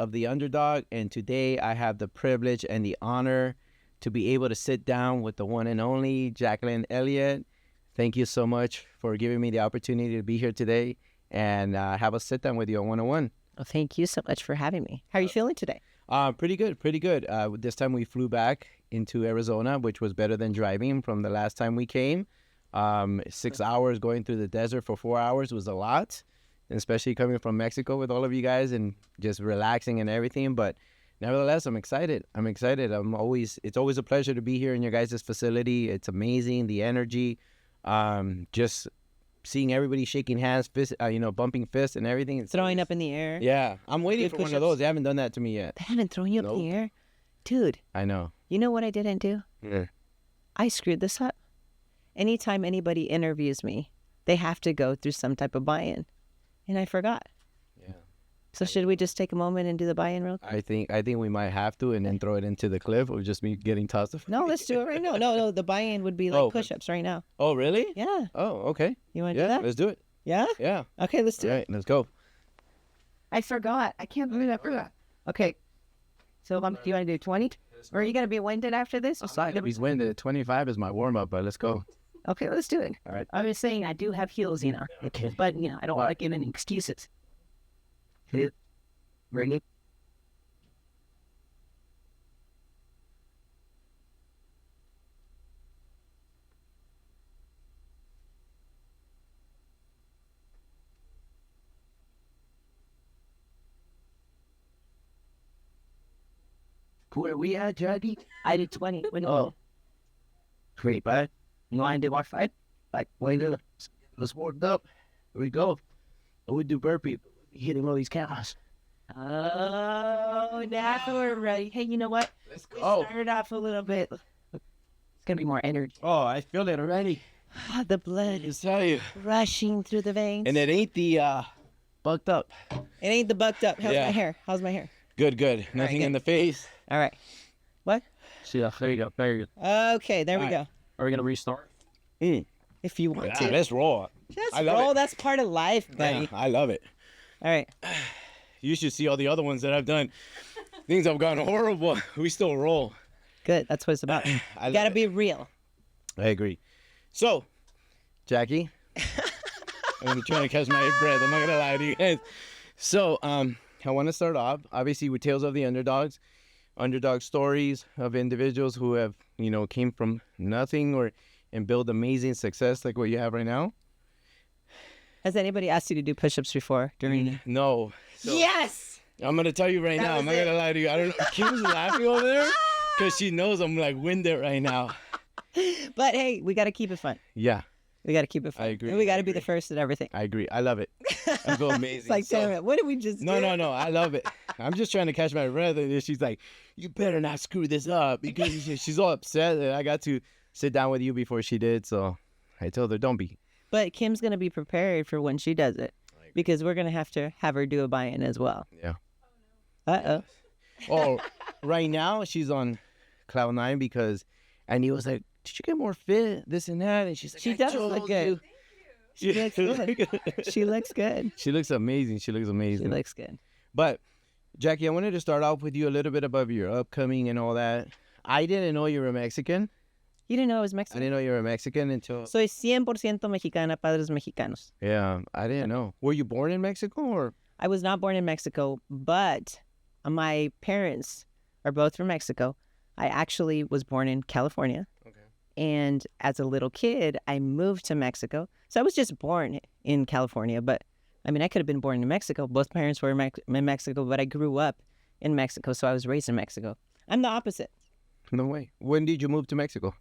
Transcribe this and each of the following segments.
of the Underdog, and today I have the privilege and the honor to be able to sit down with the one and only Jacqueline Elliott. Thank you so much for giving me the opportunity to be here today and have a sit down with you on 101. Well, thank you so much for having me. How are you feeling today? Pretty good. This time we flew back into Arizona, which was better than driving from the last time we came. 6 hours going through the desert for 4 hours was a lot, especially coming from Mexico with all of you guys and just relaxing and everything. But nevertheless, I'm excited. It's always a pleasure to be here in your guys' facility. It's amazing, the energy, just seeing everybody shaking hands, bumping fists and everything. Throwing up in the air. Yeah, I'm waiting for one of those. They haven't done that to me yet. They haven't thrown you up in the air? Dude. I know. You know what I didn't do? Yeah. I screwed this up. Anytime anybody interviews me, they have to go through some type of buy-in. And I forgot. Yeah. So should we just take a moment and do the buy-in real quick? I think we might have to, and then throw it into the cliff or just me getting tossed. No, let's do it right now. No, the buy-in would be like push-ups right now. Oh, really? Yeah. Oh, okay. You want to do that? Let's do it. Yeah? Yeah. Okay, let's do it. All right, let's go. I forgot. I can't believe I forgot. Okay. So do you want to do 20? Or are you going to be winded after this? He's winded. 25 is my warm-up, but let's go. Okay, let's do it. All right. I was saying I do have heels, Okay. But, I don't want to give any excuses. Bring it. Where we at, Jackie? I did 20. Oh. Great, bud. You want to do our fight? Like, wait a let's warm up. Here we go. We do burpee. Hitting all these cows. Oh, now we're ready. Hey, you know what? Let's We go. started off a little bit. It's going to be more energy. Oh, I feel it already. The blood I is tell you. rushing through the veins. And it ain't the bucked up. It ain't the bucked up. How's Yeah. my hair? How's my hair? Good. Nothing good. in the face. All right. What? See, there you go. There you go. Okay, there we All go. Are we going to restart? If you want to. Let's roll. Just I love roll. it. That's part of life, buddy. Yeah, I love it. All right. You should see all the other ones that I've done. Things have gone horrible. We still roll. Good. That's what it's about. You I got to love be real. I agree. So, Jackie, I'm trying to catch my breath. I'm not gonna lie to you guys. So, I want to start off, obviously, with Tales of the Underdogs, underdog stories of individuals who have, came from nothing and build amazing success like what you have right now. Has anybody asked you to do push-ups before during? No. So, Yes. I'm gonna tell you right now. I'm not gonna lie to you. I don't know. Kim's laughing over there because she knows I'm like winded right now. But hey, we got to keep it fun. Yeah, We got to keep it fun. I agree. And we got to be the first at everything. I agree. I love it. I feel amazing. It's like, damn it, what did we just do? No. I love it. I'm just trying to catch my breath, and then she's like, "You better not screw this up," because she's all upset that I got to sit down with you before she did. So I told her, "Don't be." But Kim's going to be prepared for when she does it because we're going to have her do a buy-in as well. Yeah. Uh-oh. Oh, right now she's on cloud 9 because Andy was like, "Did you get more fit? This and that?" And she's like, She "I does told look good. you." She looks good. She looks good. She looks amazing. She looks good. But, Jackie, I wanted to start off with you a little bit about your upcoming and all that. I didn't know you were Mexican. You didn't know I was I Mexican? didn't know you were Mexican until... Soy 100% mexicana, padres mexicanos. Yeah, I didn't know. Were you born in Mexico or... I was not born in Mexico, but my parents are both from Mexico. I actually was born in California. Okay. And as a little kid, I moved to Mexico. So I was just born in California, but I mean, I could have been born in Mexico. Both parents were in Mexico, but I grew up in Mexico, so I was raised in Mexico. I'm the opposite. No way. When did you move to Mexico?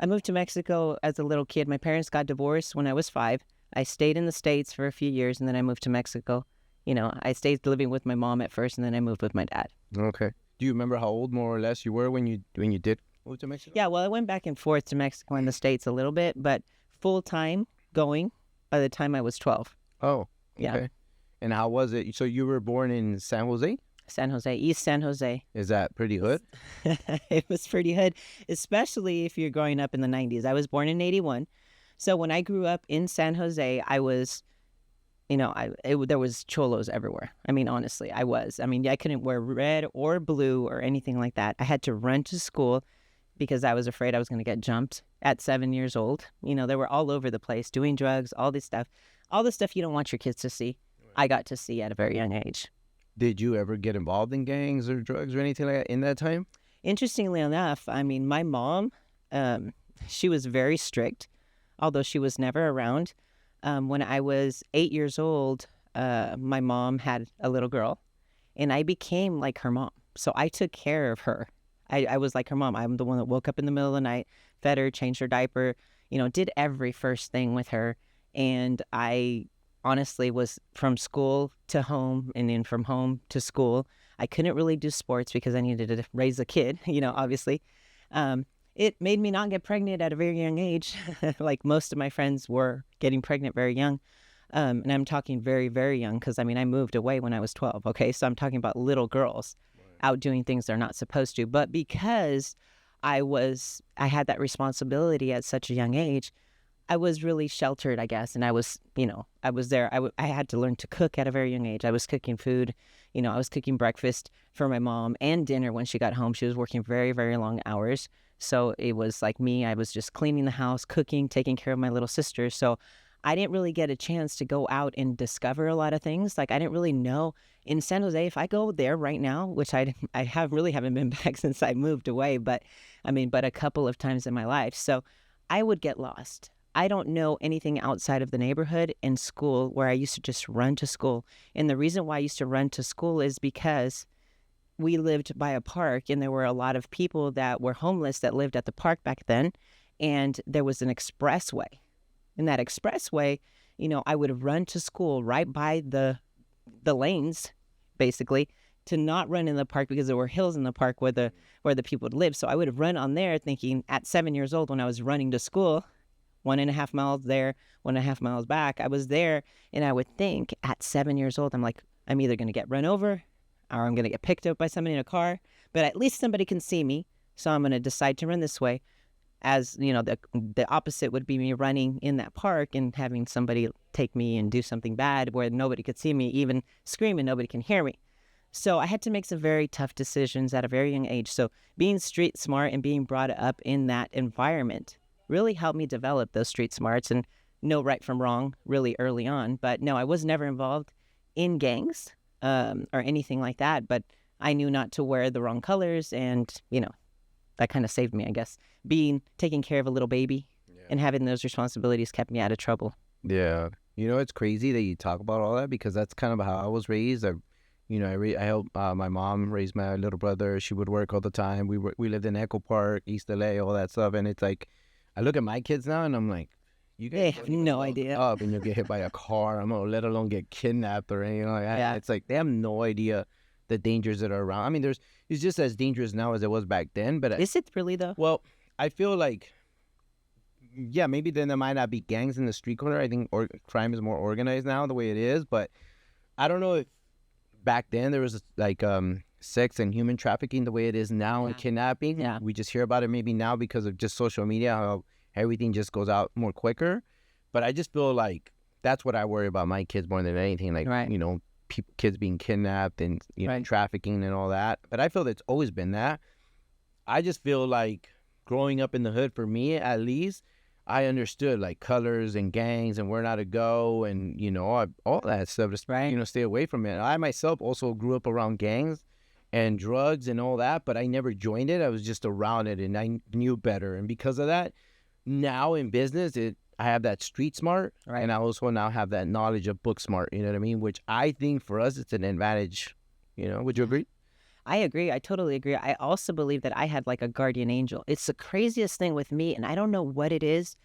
I moved to Mexico as a little kid. My parents got divorced when I was 5. I stayed in the States for a few years, and then I moved to Mexico. I stayed living with my mom at first, and then I moved with my dad. Okay. Do you remember how old, more or less, you were when you did move to Mexico? Yeah, well, I went back and forth to Mexico and the States a little bit, but full-time going by the time I was 12. Oh, okay. Yeah. And how was it? So you were born in San Jose? San Jose, East San Jose. Is that pretty hood? It was pretty hood, especially if you're growing up in the 90s. I was born in 81. So when I grew up in San Jose, I was there was cholos everywhere. I mean, honestly, I was. I mean, I couldn't wear red or blue or anything like that. I had to run to school because I was afraid I was going to get jumped at 7 years old. They were all over the place doing drugs, all this stuff you don't want your kids to see. I got to see at a very young age. Did you ever get involved in gangs or drugs or anything like that in that time? Interestingly enough, I mean, my mom, she was very strict, although she was never around. When I was 8 years old, my mom had a little girl, and I became like her mom. So I took care of her. I was like her mom. I'm the one that woke up in the middle of the night, fed her, changed her diaper, did every first thing with her. And I honestly was from school to home and then from home to school. I couldn't really do sports because I needed to raise a kid, obviously. It made me not get pregnant at a very young age. Like most of my friends were getting pregnant very young. And I'm talking very, very young because, I mean, I moved away when I was 12, okay? So I'm talking about little girls out doing things they're not supposed to. But because I had that responsibility at such a young age, I was really sheltered, I guess. And I was there. I had to learn to cook at a very young age. I was cooking food. I was cooking breakfast for my mom and dinner when she got home. She was working very, very long hours. So it was like me. I was just cleaning the house, cooking, taking care of my little sister. So I didn't really get a chance to go out and discover a lot of things. Like I didn't really know in San Jose, if I go there right now, which I haven't been back since I moved away, but a couple of times in my life. So I would get lost. I don't know anything outside of the neighborhood and school where I used to just run to school. And the reason why I used to run to school is because we lived by a park and there were a lot of people that were homeless that lived at the park back then. And there was an expressway. In that expressway, I would run to school right by the lanes, basically, to not run in the park because there were hills in the park where the people would live. So I would run on there thinking at 7 years old when I was running to school, 1.5 miles there, 1.5 miles back, I was there. And I would think at 7 years old, I'm like, I'm either going to get run over or I'm going to get picked up by somebody in a car, but at least somebody can see me. So I'm going to decide to run this way. As the opposite would be me running in that park and having somebody take me and do something bad where nobody could see me, even scream and nobody can hear me. So I had to make some very tough decisions at a very young age. So being street smart and being brought up in that environment really helped me develop those street smarts and know right from wrong really early on. But no, I was never involved in gangs or anything like that. But I knew not to wear the wrong colors and, that kind of saved me, I guess. Taking care of a little baby and having those responsibilities kept me out of trouble. Yeah. It's crazy that you talk about all that because that's kind of how I was raised. I helped my mom raise my little brother. She would work all the time. We lived in Echo Park, East LA, all that stuff. And it's like, I look at my kids now and I'm like, you guys have no idea. Up and you'll get hit by a car, let alone get kidnapped or anything like that. Yeah. It's like they have no idea the dangers that are around. I mean, it's just as dangerous now as it was back then. But is it really though? Well, I feel like, yeah, maybe then there might not be gangs in the street corner. I think crime is more organized now the way it is. But I don't know if back then there was like sex and human trafficking the way it is now and kidnapping. Yeah. We just hear about it maybe now because of just social media, how everything just goes out more quicker. But I just feel like that's what I worry about my kids more than anything. Like, kids being kidnapped and trafficking and all that. But I feel it's always been that. I just feel like growing up in the hood, for me at least, I understood like colors and gangs and where not to go and all that stuff. Just stay away from it. I myself also grew up around gangs and drugs and all that, but I never joined it. I was just around it and I knew better. And because of that, now in business, I have that street smart, and I also now have that knowledge of book smart, you know what I mean? Which I think for us, it's an advantage, Would you agree? I agree. I totally agree. I also believe that I had like a guardian angel. It's the craziest thing with me, and I don't know what it is,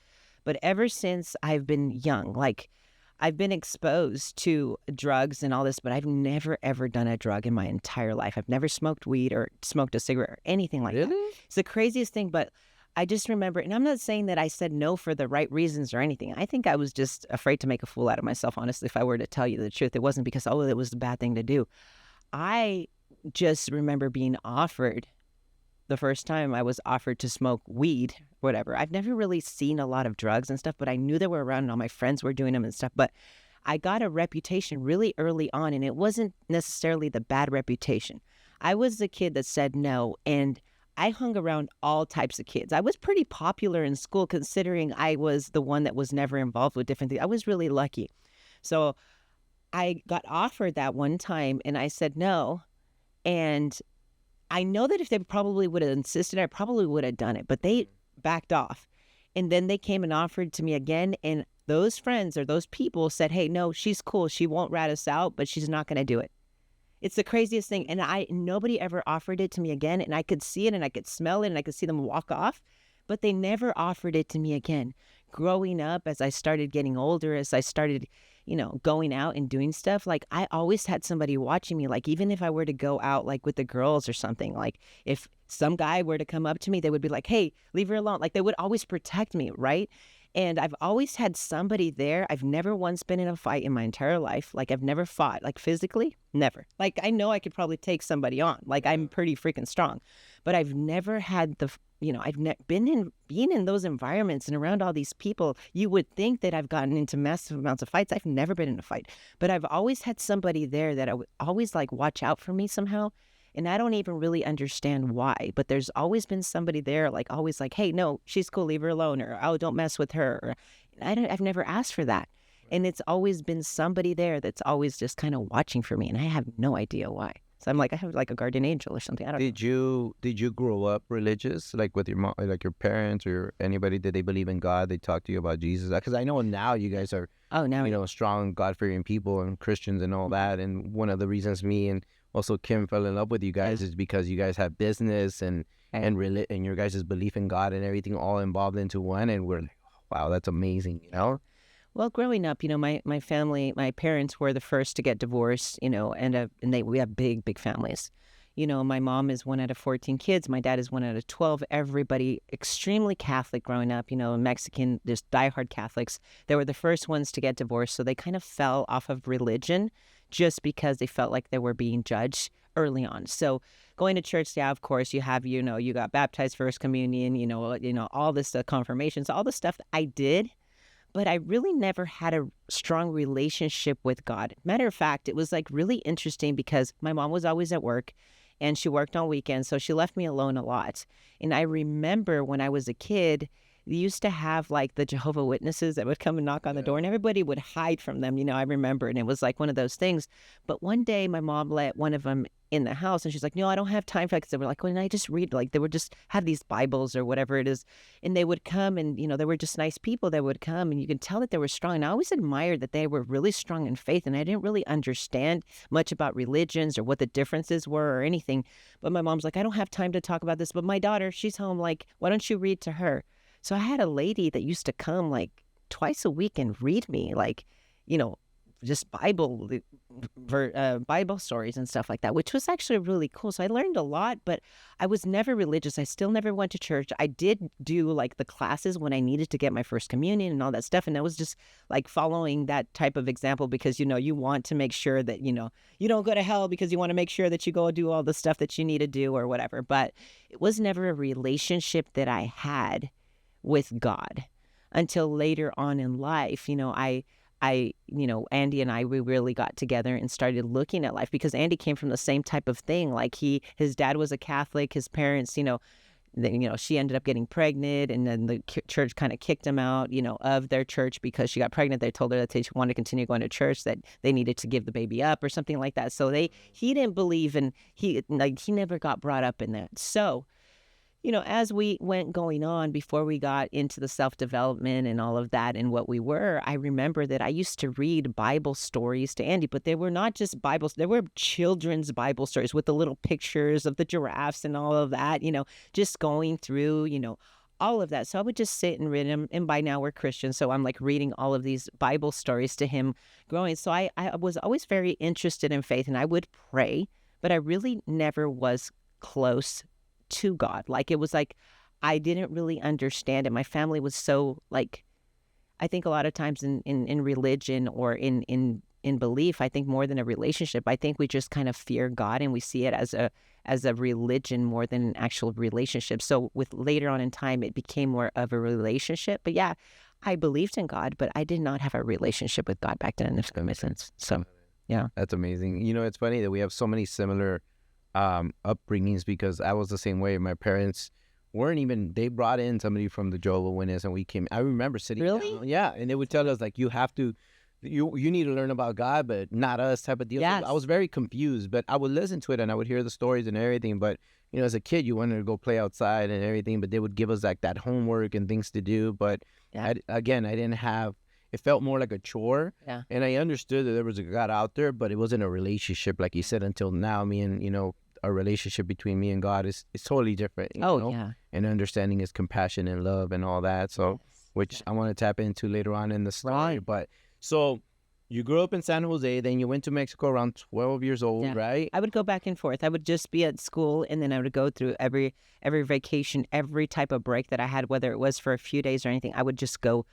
but ever since I've been young, like I've been exposed to drugs and all this, but I've never, ever done a drug in my entire life. I've never smoked weed or smoked a cigarette or anything like that. It's the craziest thing, but I just remember, and I'm not saying that I said no for the right reasons or anything. I think I was just afraid to make a fool out of myself, honestly, if I were to tell you the truth. It wasn't because, it was a bad thing to do. I just remember being offered, the first time I was offered to smoke weed, whatever. I've never really seen a lot of drugs and stuff, but I knew they were around and all my friends were doing them and stuff. But I got a reputation really early on, and it wasn't necessarily the bad reputation. I was the kid that said no, and I hung around all types of kids. I was pretty popular in school considering I was the one that was never involved with different things. I was really lucky. So I got offered that one time and I said no. And I know that if they probably would have insisted, I probably would have done it, but they backed off. And then they came and offered to me again. And those friends or those people said, hey, no, she's cool. She won't rat us out, but she's not going to do it. It's the craziest thing. And nobody ever offered it to me again. And I could see it and I could smell it and I could see them walk off, but they never offered it to me again. Growing up, as I started getting older, as I started, going out and doing stuff, like I always had somebody watching me. Like even if I were to go out like with the girls or something, like if some guy were to come up to me, they would be like, hey, leave her alone. Like they would always protect me, right? And I've always had somebody there. I've never once been in a fight in my entire life. Like I've never fought, like physically, never. Like I know I could probably take somebody on. Like I'm pretty freaking strong, but I've never had being in those environments and around all these people. You would think that I've gotten into massive amounts of fights. I've never been in a fight, but I've always had somebody there that I would always like watch out for me somehow. And I don't even really understand why, but there's always been somebody there, like always like, hey, no, she's cool, leave her alone, or oh, don't mess with her. Or I've never asked for that. And it's always been somebody there that's always just kind of watching for me, and I have no idea why. So I'm like, I have like a guardian angel or something. I don't know. Did you grow up religious, like with your mom, like your parents or anybody? Did they believe in God? They talk to you about Jesus? Because I know now you guys are, strong God-fearing people and Christians and all that. And one of the reasons me and also Kim fell in love with you guys is because you guys have business and your guys' belief in God and everything all involved into one. And we're like, wow, that's amazing, Well, growing up, my family, my parents were the first to get divorced, and we have big, big families. My mom is one out of 14 kids. My dad is one out of 12. Everybody extremely Catholic growing up, Mexican, just diehard Catholics. They were the first ones to get divorced. So they kind of fell off of religion just because they felt like they were being judged early on. So going to church, yeah, of course, you have, you got baptized, first communion, all this confirmations, all the stuff that I did. But I really never had a strong relationship with God. Matter of fact, it was like really interesting because my mom was always at work and she worked on weekends. So she left me alone a lot. And I remember when I was a kid, we used to have like the Jehovah's Witnesses that would come and knock on the door and everybody would hide from them. I remember, and it was like one of those things. But one day my mom let one of them in the house and she's like, no, I don't have time for that. Because they were like, when I just read, like they would just have these Bibles or whatever it is. And they would come and, they were just nice people that would come and you could tell that they were strong. And I always admired that they were really strong in faith. And I didn't really understand much about religions or what the differences were or anything. But my mom's like, I don't have time to talk about this. But my daughter, she's home. Like, why don't you read to her? So I had a lady that used to come like twice a week and read me, like, just Bible stories and stuff like that, which was actually really cool. So I learned a lot, but I was never religious. I still never went to church. I did do like the classes when I needed to get my first communion and all that stuff. And I was just like following that type of example because, you want to make sure that, you don't go to hell because you want to make sure that you go do all the stuff that you need to do or whatever. But it was never a relationship that I had with God until later on in life. Andy and I, we really got together and started looking at life because Andy came from the same type of thing. Like his dad was a Catholic, his parents, she ended up getting pregnant and then the church kind of kicked him out, of their church because she got pregnant. They told her that they wanted to continue going to church, that they needed to give the baby up or something like that. So he didn't believe he never got brought up in that. So, as we went going on before we got into the self-development and all of that and what we were, I remember that I used to read Bible stories to Andy, but they were not just Bibles. They were children's Bible stories with the little pictures of the giraffes and all of that, just going through, all of that. So I would just sit and read them. And by now we're Christians. So I'm like reading all of these Bible stories to him growing. So I was always very interested in faith and I would pray, but I really never was close to God. Like it was like I didn't really understand it. My family was so like, I think a lot of times in religion or in belief, I think more than a relationship, I think we just kind of fear God and we see it as a religion more than an actual relationship. So with later on in time, it became more of a relationship. But yeah, I believed in God, but I did not have a relationship with God back then, if that makes sense. So, yeah. That's amazing. You know, it's funny that we have so many similar upbringings, because I was the same way. My parents weren't even, they brought in somebody from the Jehovah's Witness, and we came, I remember sitting Really? down. Yeah, and they would tell us, like, you have to, you need to learn about God, but not us, type of deal. So Yes. I was very confused, but I would listen to it and I would hear the stories and everything. But, you know, as a kid, you wanted to go play outside and everything, but they would give us like that homework and things to do. But Yeah. I didn't have, it felt more like a chore. Yeah. And I understood that there was a God out there, but it wasn't a relationship, like you said, until now. Me and, you know, a relationship between me and God is totally different. You know? Yeah. And understanding His compassion and love and all that. So, which I want to tap into later on in the story. Right. But so you grew up in San Jose, then you went to Mexico around 12 years old, Yeah. right? I would go back and forth. I would just be at school, and then I would go through every vacation, every type of break that I had, whether it was for a few days or anything. I would just go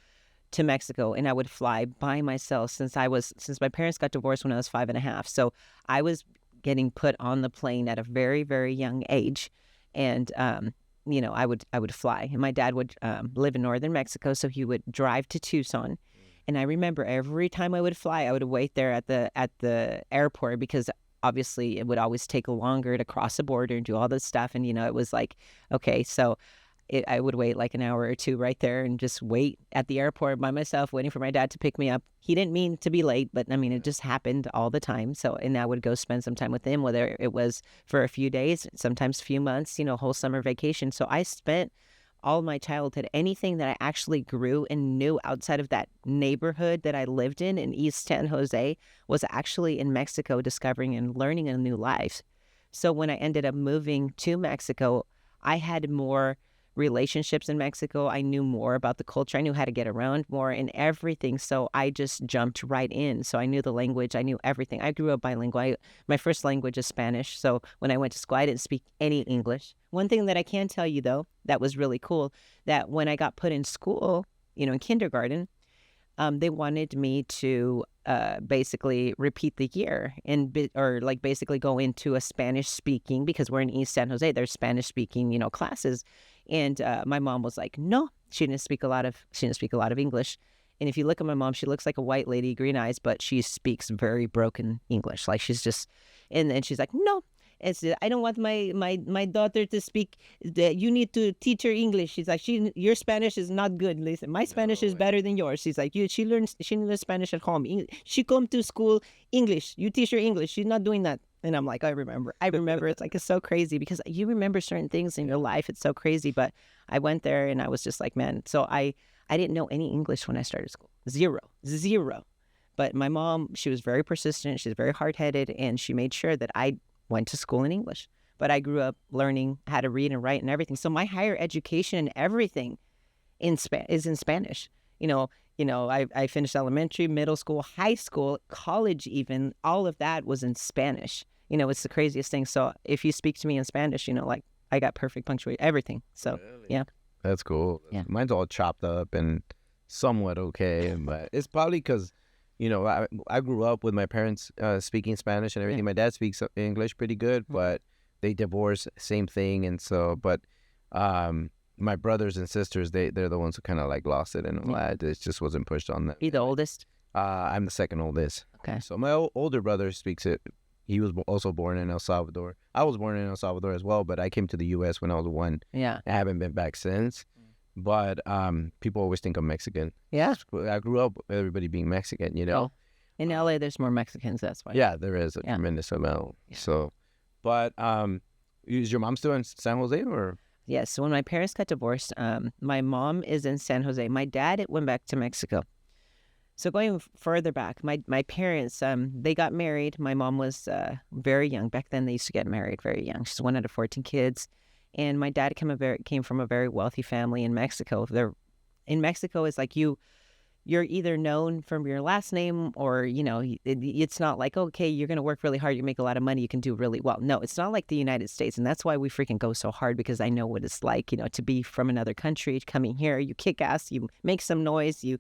to Mexico, and I would fly by myself since my parents got divorced when I was 5.5. So I was getting put on the plane at a very, very young age, and you know, I would fly. And my dad would live in northern Mexico, so he would drive to Tucson. And I remember every time I would fly, I would wait there at the airport, because obviously it would always take longer to cross the border and do all this stuff. And, you know, it was like, okay, so I would wait like an hour or two right there and just wait at the airport by myself, waiting for my dad to pick me up. He didn't mean to be late, but I mean, it just happened all the time. So, and I would go spend some time with him, whether it was for a few days, sometimes a few months, you know, whole summer vacation. So I spent all my childhood, anything that I actually grew and knew outside of that neighborhood that I lived in East San Jose, was actually in Mexico, discovering and learning a new life. So when I ended up moving to Mexico, I had more relationships in Mexico. I knew more about the culture. I knew how to get around more and everything. So I just jumped right in. So I knew the language. I knew everything. I grew up bilingual. My first language is Spanish. So when I went to school, I didn't speak any English. One thing that I can tell you, though, that was really cool, that when I got put in school, you know, in kindergarten, they wanted me to basically repeat the year or basically go into a Spanish speaking, because we're in East San Jose, there's Spanish speaking, you know, classes. And my mom was like, no, she didn't speak a lot of English. And if you look at my mom, she looks like a white lady, green eyes, but she speaks very broken English. Like she's just, and then she's like, no. I don't want my daughter to speak. You need to teach her English. She's like, your Spanish is not good. Listen, my Spanish is better than yours. She's like, she learns Spanish at home. She come to school English. You teach her English. She's not doing that. And I'm like, I remember. It's like, it's so crazy, because you remember certain things in your life. It's so crazy. But I went there and I was just like, man. So I didn't know any English when I started school. Zero. But my mom, she was very persistent. She's very hard-headed, and she made sure that I went to school in English. But I grew up learning how to read and write and everything. So my higher education and everything is in Spanish. You know, I finished elementary, middle school, high school, college even. All of that was in Spanish. You know, it's the craziest thing. So if you speak to me in Spanish, you know, like I got perfect punctuation, everything. So, Really? Yeah. That's cool. Yeah. Mine's all chopped up and somewhat okay, but it's probably because, you know, I grew up with my parents speaking Spanish and everything. Yeah. My dad speaks English pretty good, but they divorced, same thing. And so, but my brothers and sisters, they're the ones who kind of like lost it, and it just wasn't pushed on them. You the oldest? I'm the second oldest. Okay. So my older brother speaks it. He was also born in El Salvador. I was born in El Salvador as well, but I came to the U.S. when I was 1. Yeah. I haven't been back since. But people always think I'm Mexican. Yeah. I grew up with everybody being Mexican, you know. In LA, there's more Mexicans. That's why. Yeah, there is a tremendous amount. Yeah. So, but is your mom still in San Jose or? Yes. So when my parents got divorced, my mom is in San Jose. My dad went back to Mexico. So going further back, my parents, they got married. My mom was very young. Back then, they used to get married very young. She's one out of 14 kids. And my dad came from a very wealthy family in Mexico. In Mexico, it's like you're either known from your last name, or, you know, it's not like, okay, you're going to work really hard, you make a lot of money, you can do really well. No, it's not like the United States. And that's why we freaking go so hard, because I know what it's like, you know, to be from another country, coming here, you kick ass, you make some noise, you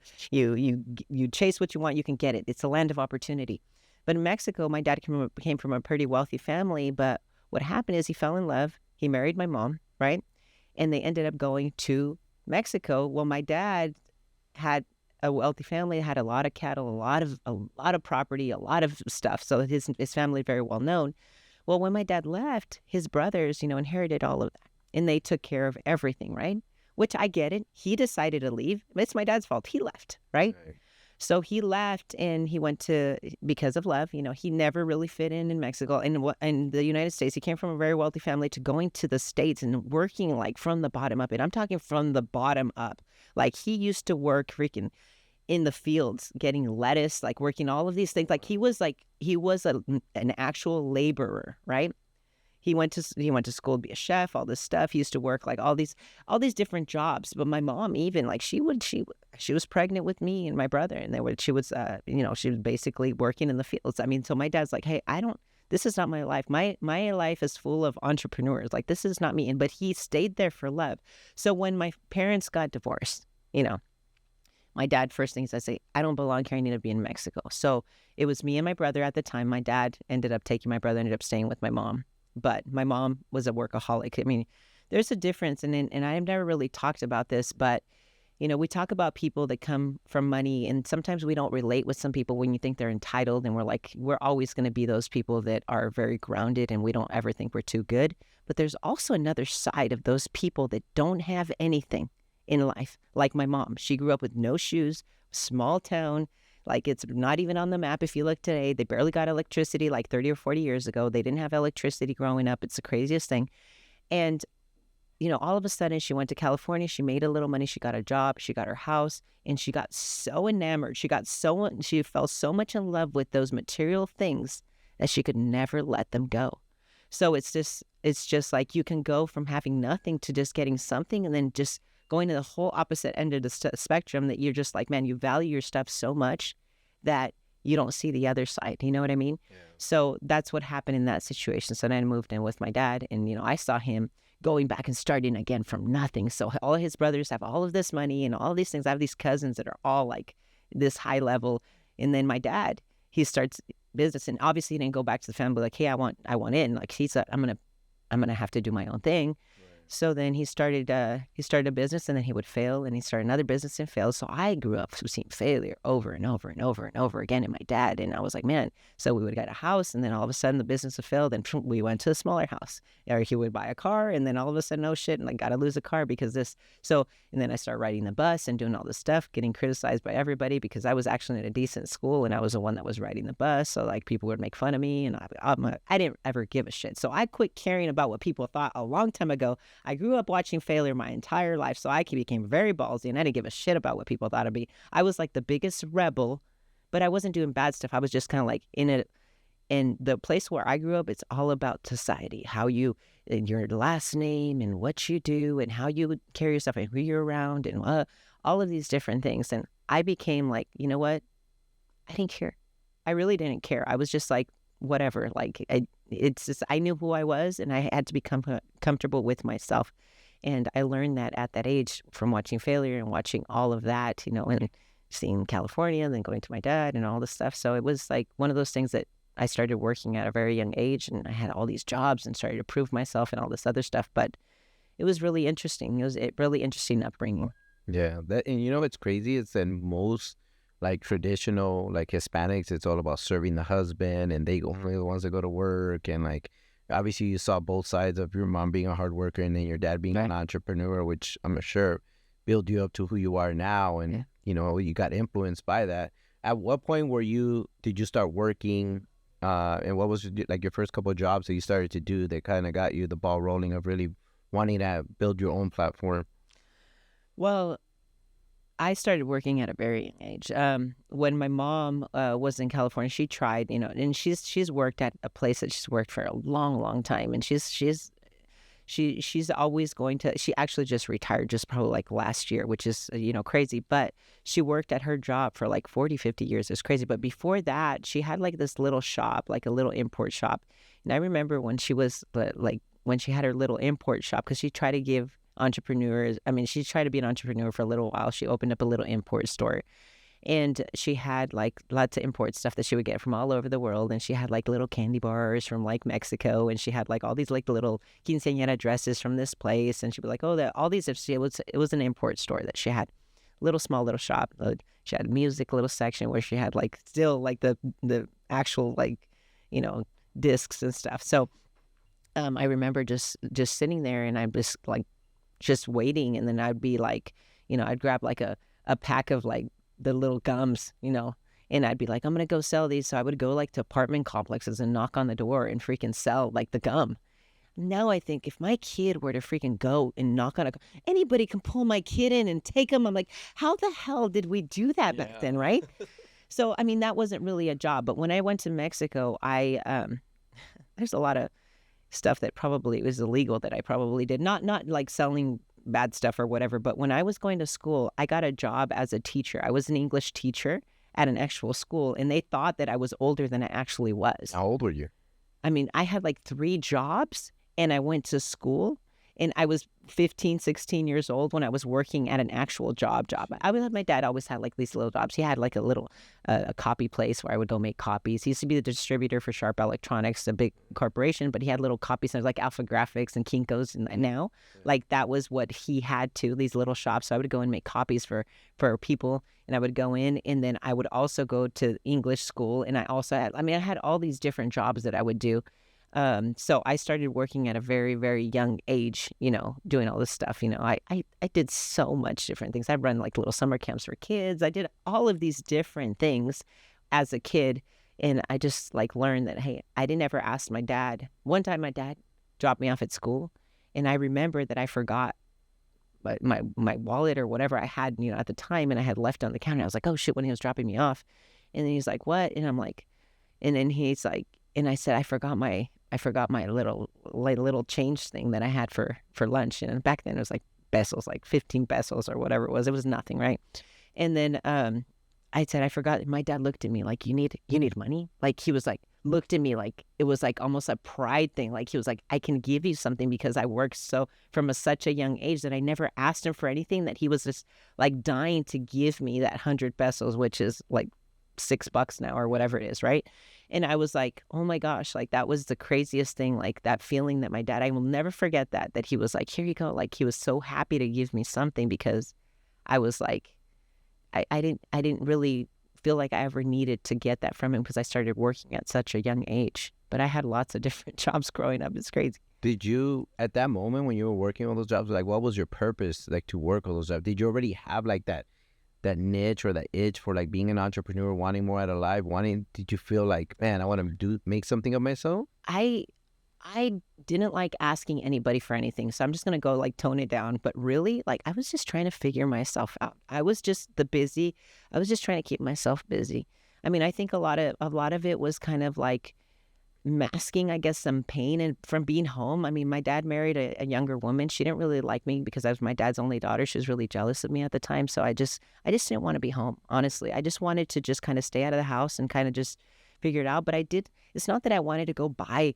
chase what you want, you can get it. It's a land of opportunity. But in Mexico, my dad came from a pretty wealthy family. But what happened is he fell in love. He married my mom, right? And they ended up going to Mexico. Well, my dad had a wealthy family, had a lot of cattle, a lot of property, a lot of stuff. So his family very well known. Well, when my dad left, his brothers, inherited all of that, and they took care of everything, right? Which I get it. He decided to leave. It's my dad's fault. He left, right? So he left and he went because of love, he never really fit in Mexico and in the United States. He came from a very wealthy family to going to the States and working like from the bottom up. And I'm talking from the bottom up. Like he used to work freaking in the fields, getting lettuce, like working all of these things. Like he was an actual laborer, right? He went to school to be a chef, all this stuff. He used to work like all these different jobs. But my mom, even like she was pregnant with me and my brother, and she was basically working in the fields. I mean, so my dad's like, hey, this is not my life. My life is full of entrepreneurs. Like this is not me. But he stayed there for love. So when my parents got divorced, my dad, first thing he said, I don't belong here. I need to be in Mexico. So it was me and my brother at the time. My dad ended up ended up staying with my mom. But my mom was a workaholic. I mean, there's a difference. And I've never really talked about this, but, we talk about people that come from money, and sometimes we don't relate with some people when you think they're entitled. And we're always going to be those people that are very grounded and we don't ever think we're too good. But there's also another side of those people that don't have anything in life. Like my mom, she grew up with no shoes, small town. Like it's not even on the map. If you look today, they barely got electricity like 30 or 40 years ago. They didn't have electricity growing up. It's the craziest thing. And, all of a sudden she went to California. She made a little money. She got a job. She got her house, and she got so enamored. She fell so much in love with those material things that she could never let them go. So it's just like you can go from having nothing to just getting something, and then just going to the whole opposite end of the spectrum, that you're just like, man, you value your stuff so much that you don't see the other side. You know what I mean? Yeah. So that's what happened in that situation. So then I moved in with my dad, and, I saw him going back and starting again from nothing. So all his brothers have all of this money and all these things. I have these cousins that are all like this high level. And then my dad, he starts business, and obviously he didn't go back to the family like, hey, I want in. Like he said, I'm going to have to do my own thing. So then he started a business, and then he would fail, and he started another business and fail. So I grew up seeing failure over and over and over and over again in my dad. And I was like, man, so we would get a house, and then all of a sudden the business would fail. Then we went to a smaller house. Or he would buy a car, and then all of a sudden, oh shit, and I got to lose a car because this. So, and then I started riding the bus and doing all this stuff, getting criticized by everybody because I was actually in a decent school, and I was the one that was riding the bus. So like people would make fun of me, and I didn't ever give a shit. So I quit caring about what people thought a long time ago. I grew up watching failure my entire life, so I became very ballsy, and I didn't give a shit about what people thought of me. I was like the biggest rebel, but I wasn't doing bad stuff. I was just kind of like in it. And the place where I grew up, it's all about society, how your last name and what you do and how you would carry yourself and who you're around and all of these different things. And I became like, you know what? I didn't care. I really didn't care. I was just like, whatever. Like, it's just, I knew who I was, and I had to become comfortable with myself. And I learned that at that age from watching failure and watching all of that, and seeing California and then going to my dad and all this stuff. So it was like one of those things that I started working at a very young age, and I had all these jobs and started to prove myself and all this other stuff. But it was really interesting. It was a really interesting upbringing. Yeah. And what's crazy is that most like traditional like Hispanics, it's all about serving the husband, and they only the ones that go to work. And like obviously you saw both sides of your mom being a hard worker and then your dad being an entrepreneur, which I'm sure built you up to who you are now. And you got influenced by that. At what point did you start working? And what was like your first couple of jobs that you started to do that kind of got you the ball rolling of really wanting to build your own platform? Well, I started working at a very young age. When my mom was in California, she tried, and she's worked at a place that she's worked for a long, long time, and she's always going to. She actually just retired, just probably like last year, which is crazy. But she worked at her job for like 40, 50 years. It's crazy. But before that, she had like this little shop, like a little import shop. And I remember when she was when she had her little import shop, because she tried to give entrepreneurs. I mean, she tried to be an entrepreneur for a little while. She opened up a little import store, and she had like lots of import stuff that she would get from all over the world. And she had like little candy bars from like Mexico, and she had like all these like little quinceañera dresses from this place. And she'd be like, oh, all these. It was an import store that she had. small little shop. She had a music little section where she had like still like the actual like, you know, discs and stuff. So I remember just sitting there, and I'm just like just waiting, and then I'd be like, you know, I'd grab like a pack of like the little gums, you know, and I'd be like, I'm gonna go sell these. So I would go like to apartment complexes and knock on the door and freaking sell like the gum. Now I think if my kid were to freaking go and knock on anybody can pull my kid in and take him. I'm like, how the hell did we do that back then, right? So, I mean, that wasn't really a job. But when I went to Mexico, there's a lot of stuff that probably was illegal that I probably did. Not like selling bad stuff or whatever. But when I was going to school, I got a job as a teacher. I was an English teacher at an actual school, and they thought that I was older than I actually was. How old were you? I mean, I had like 3 jobs, and I went to school, and I was 15, 16 years old when I was working at an actual job. My dad always had like these little jobs. He had like a little a copy place where I would go make copies. He used to be the distributor for Sharp Electronics, a big corporation, but he had little copy centers like Alpha Graphics and Kinko's. And now, like that was what he had too, these little shops. So I would go and make copies for people, and I would go in, and then I would also go to English school. And I had all these different jobs that I would do. So I started working at a very, very young age, you know, doing all this stuff. You know, I did so much different things. I run like little summer camps for kids. I did all of these different things as a kid. And I just like learned that, hey, I didn't ever ask my dad. One time my dad dropped me off at school, and I remember that I forgot my wallet or whatever I had, you know, at the time, and I had left on the counter. I was like, oh shit, when he was dropping me off. And then he's like, what? And I'm like, and then he's like, and I said, I forgot my little change thing that I had for lunch. And back then it was like pesos, like 15 pesos or whatever it was. It was nothing, right? And then I said, I forgot. My dad looked at me like, you need money? Like he was like, looked at me like it was like almost a pride thing. Like he was like, I can give you something because I worked so from such a young age that I never asked him for anything, that he was just like dying to give me that 100 pesos, which is like $6 now or whatever it is, right? And I was like, oh my gosh, like that was the craziest thing, like that feeling that my dad, I will never forget that he was like, here you go. Like he was so happy to give me something, because I was like, I didn't really feel like I ever needed to get that from him, because I started working at such a young age. But I had lots of different jobs growing up. It's crazy. Did you, at that moment when you were working all those jobs, like what was your purpose, like to work all those jobs? Did you already have like that niche or that itch for like being an entrepreneur, wanting more out of life, did you feel like, man, I want to make something of myself? I didn't like asking anybody for anything. So I'm just going to go like tone it down. But really, like I was just trying to figure myself out. I was just trying to keep myself busy. I mean, I think a lot of it was kind of like masking, I guess, some pain and from being home. I mean, my dad married a younger woman. She didn't really like me because I was my dad's only daughter. She was really jealous of me at the time. So I just didn't want to be home. Honestly, I just wanted to just kind of stay out of the house and kind of just figure it out. But it's not that I wanted to go buy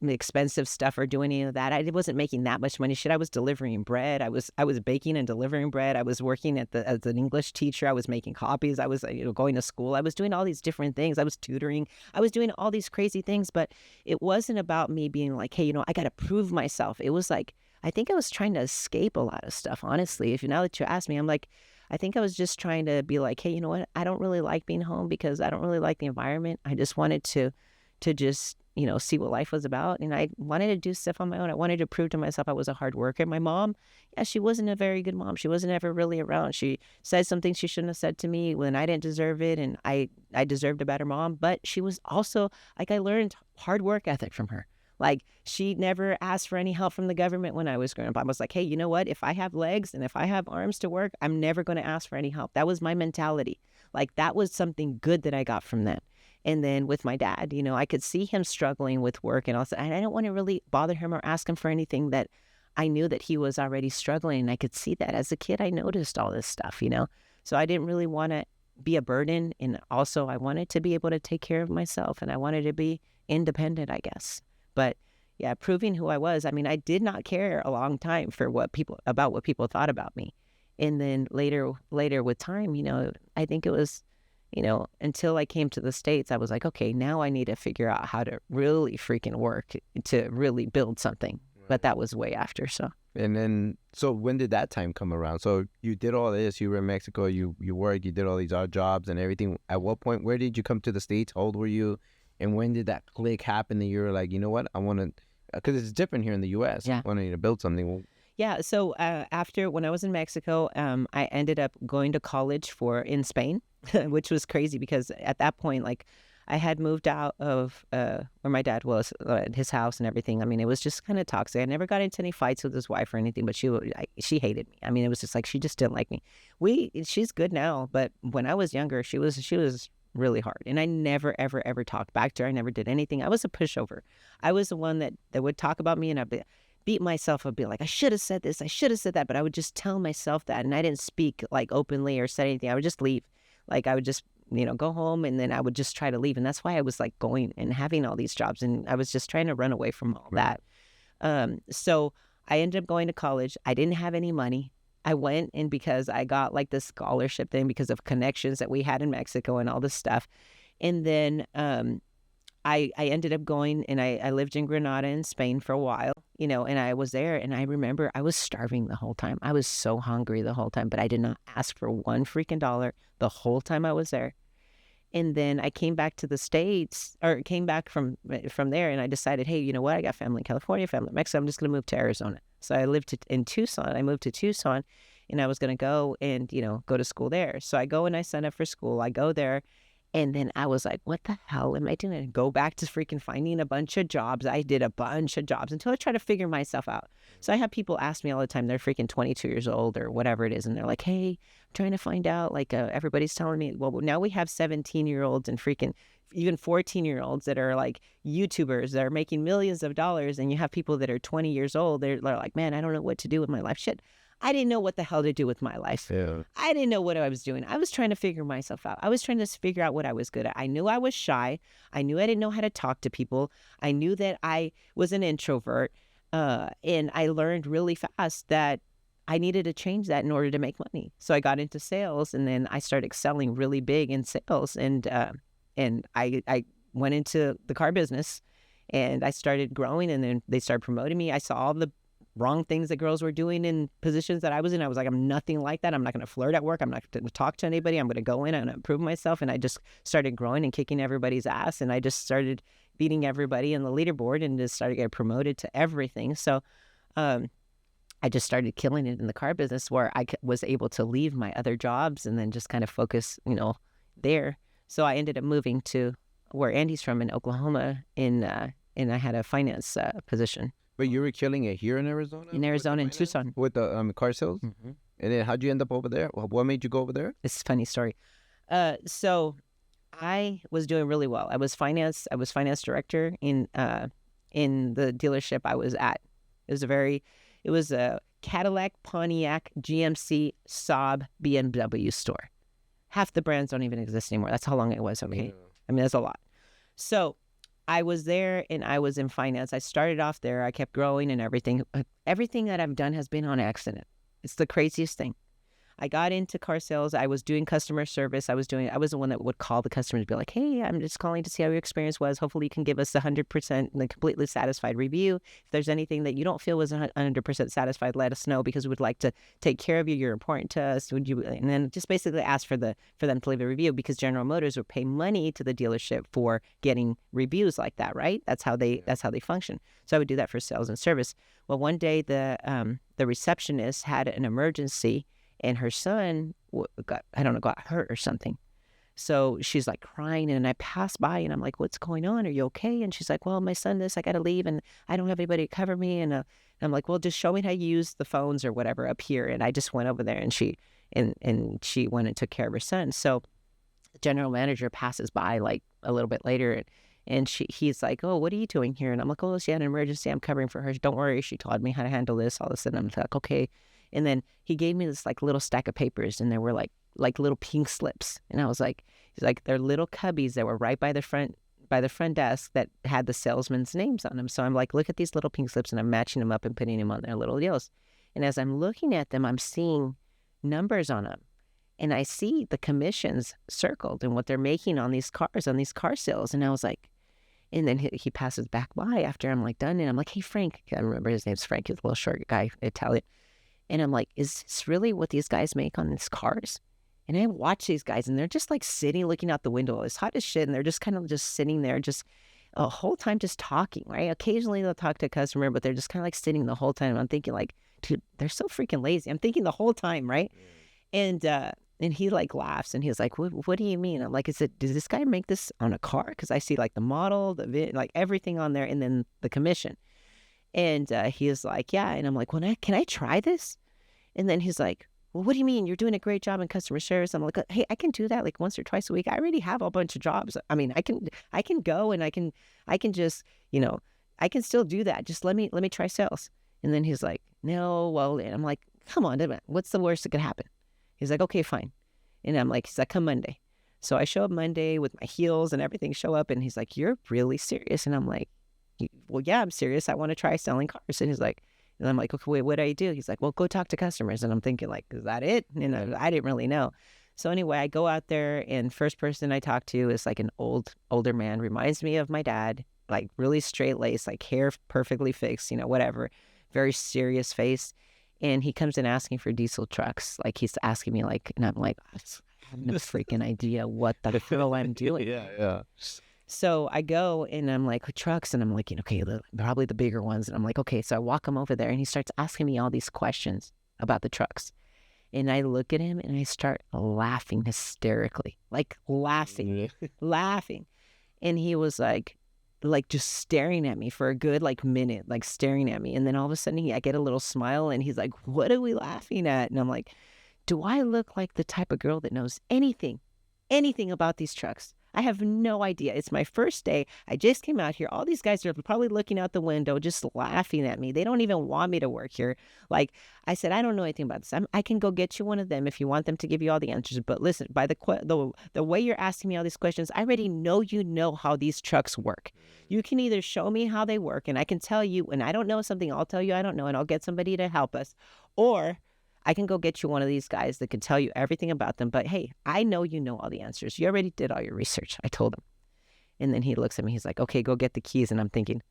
expensive stuff or do any of that. I wasn't making that much money. Shit, I was delivering bread. I was baking and delivering bread. I was working as an English teacher. I was making copies. I was going to school. I was doing all these different things. I was tutoring. I was doing all these crazy things. But it wasn't about me being like, hey, I got to prove myself. It was like, I think I was trying to escape a lot of stuff, honestly. Now that you ask me, I'm like, I think I was just trying to be like, hey, you know what? I don't really like being home because I don't really like the environment. I just wanted to just, see what life was about. And I wanted to do stuff on my own. I wanted to prove to myself I was a hard worker. My mom, she wasn't a very good mom. She wasn't ever really around. She said something she shouldn't have said to me when I didn't deserve it. And I deserved a better mom. But she was also, like, I learned hard work ethic from her. Like, she never asked for any help from the government when I was growing up. I was like, hey, you know what? If I have legs and if I have arms to work, I'm never going to ask for any help. That was my mentality. Like, that was something good that I got from that. And then with my dad, I could see him struggling with work and all that. And I don't want to really bother him or ask him for anything that I knew that he was already struggling. And I could see that as a kid. I noticed all this stuff, So I didn't really want to be a burden. And also I wanted to be able to take care of myself. And I wanted to be independent, I guess. But yeah, proving who I was. I mean, I did not care a long time for what people thought about me. And then later with time, I think it was, until I came to the States, I was like, okay, now I need to figure out how to really freaking work to really build something. but that was way after. So And then, so when did that time come around? So you did all this, you were in Mexico, you worked, you did all these odd jobs and everything. At what point, where did you come to the States? How old were you? And when did that click happen that you were like, you know what, I want to, because it's different here in the U.S. Yeah. Wanting to build something. Well, yeah, so after, when I was in Mexico, I ended up going to college in Spain, which was crazy because at that point, like, I had moved out of where my dad was, his house and everything. I mean, it was just kind of toxic. I never got into any fights with his wife or anything, but she hated me. I mean, it was just like she just didn't like me. She's good now, but when I was younger, she was really hard, and I never ever talked back to her. I never did anything. I was a pushover. I was the one that would talk about me, and I'd beat myself. I'd be like, I should have said this, I should have said that, but I would just tell myself that, and I didn't speak like openly or say anything. I would just leave. Like, I would just go home, and then I would just try to leave. And that's why I was like going and having all these jobs, and I was just trying to run away from all that. So I ended up going to college. I didn't have any money. I went, and because I got like this scholarship thing because of connections that we had in Mexico and all this stuff. And then I ended up going, and I lived in Granada in Spain for a while, and I was there, and I remember I was starving the whole time. I was so hungry the whole time, but I did not ask for one freaking dollar the whole time I was there. And then I came back to the States, or came back from there, and I decided, hey, you know what? I got family in California, family in Mexico. I'm just going to move to Arizona. So I lived in Tucson. I moved to Tucson, and I was going to go and, go to school there. So I go and I sign up for school. I go there. And then I was like, what the hell am I doing? I go back to freaking finding a bunch of jobs. I did a bunch of jobs until I tried to figure myself out. So I have people ask me all the time, they're freaking 22 years old or whatever it is. And they're like, hey, I'm trying to find out, like, everybody's telling me, well, now we have 17-year-olds and freaking even 14-year-olds that are like YouTubers that are making millions of dollars. And you have people that are 20 years old. They're like, man, I don't know what to do with my life. Shit. I didn't know what the hell to do with my life. yeah. I didn't know what I was doing. I was trying to figure myself out. I was trying to figure out what I was good at. I knew I was shy. I knew I didn't know how to talk to people. I knew that I was an introvert. And I learned really fast that I needed to change that in order to make money. So I got into sales, and then I started excelling really big in sales. And I went into the car business, and I started growing, and then they started promoting me. I saw all the wrong things that girls were doing in positions that I was in. I was like, I'm nothing like that. I'm not going to flirt at work. I'm not going to talk to anybody. I'm going to go in and improve myself. And I just started growing and kicking everybody's ass. And I just started beating everybody in the leaderboard and just started getting promoted to everything. So I just started killing it in the car business, where I was able to leave my other jobs and then just kind of focus, there. So I ended up moving to where Andy's from in Oklahoma, and I had a finance position. But you were killing it here in Arizona? In Arizona, in Tucson. With the car sales? Mm-hmm. And then how'd you end up over there? What made you go over there? It's a funny story. So I was doing really well. I was finance director in the dealership I was at. It was a Cadillac, Pontiac, GMC, Saab, BMW store. Half the brands don't even exist anymore. That's how long it was, okay? Yeah. I mean, that's a lot. So I was there, and I was in finance. I started off there. I kept growing and everything. Everything that I've done has been on accident. It's the craziest thing. I got into car sales. I was doing customer service. I was the one that would call the customers and be like, hey, I'm just calling to see how your experience was. Hopefully you can give us 100% and a completely satisfied review. If there's anything that you don't feel was 100% satisfied, let us know, because we would like to take care of you. You're important to us. Would you? And then just basically ask for them to leave a review, because General Motors would pay money to the dealership for getting reviews like that, right? That's how they function. So I would do that for sales and service. Well, one day the receptionist had an emergency, and her son got hurt or something. So she's like crying, and I pass by, and I'm like, what's going on? Are you okay? And she's like, well, my son, I got to leave, and I don't have anybody to cover me. And I'm like, well, just show me how you use the phones or whatever up here. And I just went over there, and she went and took care of her son. So the general manager passes by like a little bit later, and he's like, oh, what are you doing here? And I'm like, oh, she had an emergency. I'm covering for her. Don't worry. She taught me how to handle this. All of a sudden, I'm like, okay. And then he gave me this like little stack of papers, and there were like little pink slips. And I was like, he's like, they're little cubbies that were right by the front desk that had the salesman's names on them. So I'm like, look at these little pink slips, and I'm matching them up and putting them on their little deals. And as I'm looking at them, I'm seeing numbers on them. And I see the commissions circled and what they're making on these cars, on these car sales. And I was like, And then he passes back by after I'm like done. And I'm like, hey, Frank, I remember his name's Frank. He's a little short guy, Italian. And I'm like, is this really what these guys make on these cars? And I watch these guys and they're just like sitting, looking out the window. It's hot as shit. And they're just kind of just sitting there, just a whole time just talking, right? Occasionally they'll talk to a customer, but they're just kind of like sitting the whole time. I'm thinking like, dude, they're so freaking lazy. I'm thinking the whole time, right? And he like laughs and he's like, what do you mean? I'm like, does this guy make this on a car? Because I see like the model, like everything on there, and then the commission. And he is like, yeah. And I'm like, can I try this? And then he's like, well, what do you mean? You're doing a great job in customer service. I'm like, hey, I can do that like once or twice a week. I already have a bunch of jobs. I mean, I can go and I can just, I can still do that. Just let me try sales. And then he's like, no, well, and I'm like, come on, what's the worst that could happen? He's like, okay, fine. And I'm like, he's like, come Monday. So I show up Monday with my heels and everything show up. And he's like, you're really serious? And I'm like, well, yeah, I'm serious. I want to try selling cars. And he's like, and I'm like, okay, wait, what do I do? He's like, well, go talk to customers. And I'm thinking like, is that it? And I didn't really know. So anyway, I go out there and first person I talk to is like an older man, reminds me of my dad, like really straight laced, like hair perfectly fixed, whatever, very serious face. And he comes in asking for diesel trucks. Like he's asking me like, and I'm like, I have no freaking idea what the hell I'm doing. Yeah. So I go and I'm like, trucks. And I'm like, okay, probably the bigger ones. And I'm like, okay. So I walk him over there and he starts asking me all these questions about the trucks. And I look at him and I start laughing hysterically, like laughing. And he was like just staring at me for a good minute, like staring at me. And then all of a sudden I get a little smile and he's like, what are we laughing at? And I'm like, do I look like the type of girl that knows anything about these trucks? I have no idea. It's my first day. I just came out here. All these guys are probably looking out the window, just laughing at me. They don't even want me to work here. Like I said, I don't know anything about this. I can go get you one of them if you want them to give you all the answers. But listen, by the way you're asking me all these questions, I already know how these trucks work. You can either show me how they work, and I can tell you, and I don't know something, I'll tell you I don't know, and I'll get somebody to help us, or I can go get you one of these guys that can tell you everything about them. But hey, I know you know all the answers. You already did all your research. I told him. And then he looks at me. He's like, okay, go get the keys. And I'm thinking,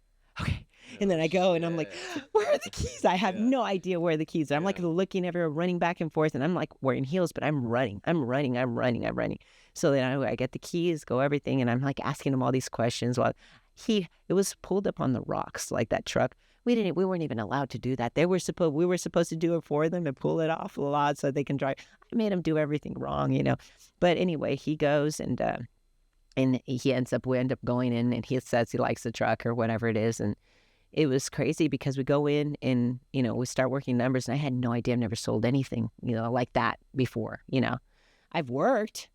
okay. And then I go and I'm like, where are the keys? I have no idea where the keys are. I'm like looking everywhere, running back and forth. And I'm like wearing heels, but I'm running. So then I get the keys, go everything. And I'm like asking him all these questions while it was pulled up on the rocks, like that truck. We weren't even allowed to do that. We were supposed to do it for them and pull it off a lot so they can drive. I made him do everything wrong, But anyway, he goes and we end up going in and he says he likes the truck or whatever it is. And it was crazy because we go in and, we start working numbers and I had no idea. I've never sold anything, like that before, I've worked,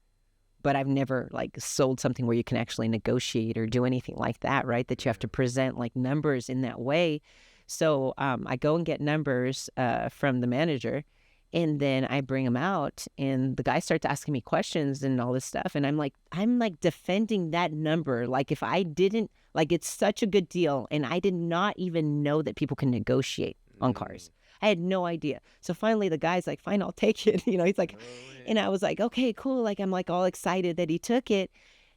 but I've never sold something where you can actually negotiate or do anything like that, right? That you have to present numbers in that way. So I go and get numbers from the manager, and then I bring them out, and the guy starts asking me questions and all this stuff, and I'm defending that number like if I didn't, it's such a good deal, and I did not even know that people can negotiate on cars. I had no idea. So finally the guy's like, fine, I'll take it. He's like, and I was like, okay, cool. I'm all excited that he took it.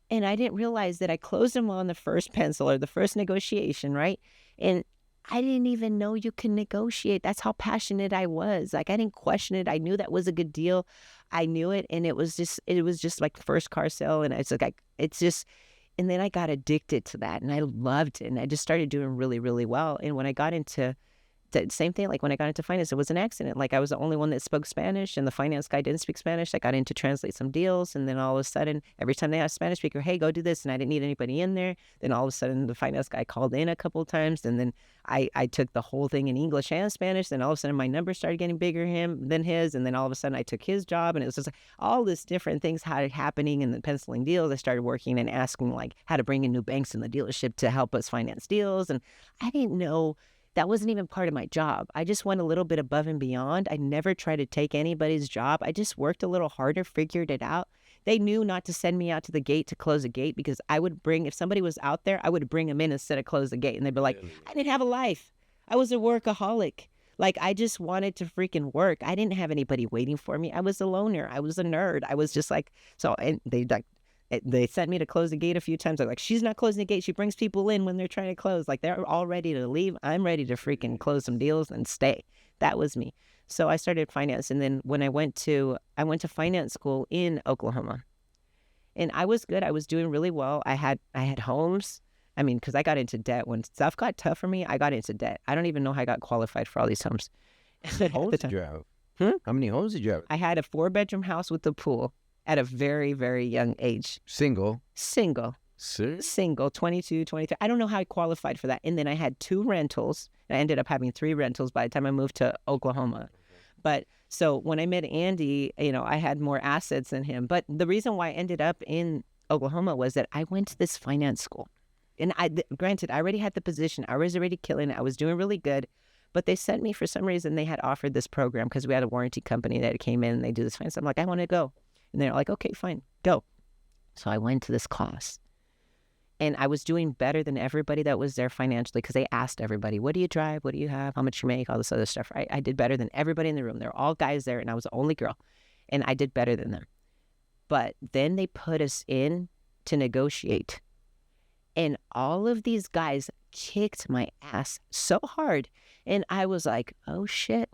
And I didn't realize that I closed him on the first pencil or the first negotiation, right? And I didn't even know you can negotiate. That's how passionate I was. I didn't question it. I knew that was a good deal. I knew it. And it was just like the first car sale. And it's and then I got addicted to that and I loved it. And I just started doing really, really well. And when I got into the same thing, when I got into finance, it was an accident. I was the only one that spoke Spanish and the finance guy didn't speak Spanish. I got in to translate some deals. And then all of a sudden, every time they asked a Spanish speaker, hey, go do this. And I didn't need anybody in there. Then all of a sudden, the finance guy called in a couple of times. And then I took the whole thing in English and Spanish. Then all of a sudden, my numbers started getting bigger than his. And then all of a sudden, I took his job. And it was just all this different things started happening and then penciling deals. I started working and asking how to bring in new banks in the dealership to help us finance deals. And I didn't know. That wasn't even part of my job. I just went a little bit above and beyond. I never tried to take anybody's job. I just worked a little harder, figured it out. They knew not to send me out to the gate to close a gate because if somebody was out there, I would bring them in instead of close the gate. And they'd be like, I didn't have a life. I was a workaholic. I just wanted to freaking work. I didn't have anybody waiting for me. I was a loner. I was a nerd. I was just so, and They sent me to close the gate a few times. They're like, she's not closing the gate. She brings people in when they're trying to close. Like, they're all ready to leave. I'm ready to freaking close some deals and stay. That was me. So I started finance. And then when I went to finance school in Oklahoma. And I was good. I was doing really well. I had homes. I mean, because I got into debt. When stuff got tough for me, I got into debt. I don't even know how I got qualified for all these homes. Homes did you have? How many homes did you have? I had a 4-bedroom house with a pool at a very, very young age. Single. Serious? Single, 22, 23. I don't know how I qualified for that. And then I had 2 rentals. And I ended up having 3 rentals by the time I moved to Oklahoma. But so when I met Andy, I had more assets than him. But the reason why I ended up in Oklahoma was that I went to this finance school. And granted, I already had the position. I was already killing it. I was doing really good. But they sent me, for some reason, they had offered this program because we had a warranty company that came in and they do this finance. I'm like, I want to go. And they're like, okay, fine, go. So I went to this class. And I was doing better than everybody that was there financially because they asked everybody, what do you drive? What do you have? How much you make? All this other stuff, right? I did better than everybody in the room. They're all guys there, and I was the only girl. And I did better than them. But then they put us in to negotiate. And all of these guys kicked my ass so hard. And I was like, oh, shit.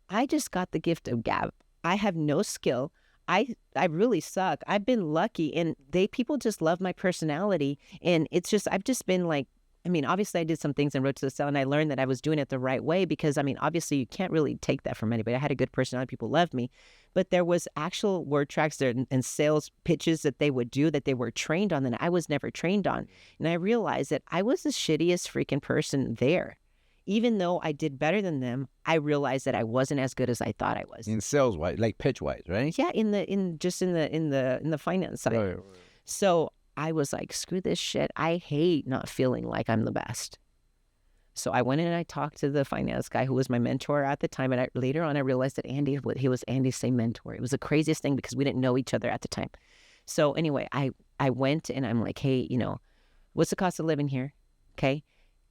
I just got the gift of gab. I have no skill. I really suck. I've been lucky, and people just love my personality. And it's just, I've just been like, I mean, obviously I did some things and wrote to the cell, and I learned that I was doing it the right way because, I mean, obviously you can't really take that from anybody. I had a good personality. People loved me. But there was actual word tracks there and sales pitches that they would do that they were trained on that I was never trained on. And I realized that I was the shittiest freaking person there. Even though I did better than them, I realized that I wasn't as good as I thought I was. In sales wise, like pitch wise, right? Yeah, in the finance side. Right. So I was like, screw this shit. I hate not feeling like I'm the best. So I went in and I talked to the finance guy who was my mentor at the time. And later on, I realized that he was Andy's same mentor. It was the craziest thing because we didn't know each other at the time. So anyway, I went and I'm like, hey, what's the cost of living here? Okay.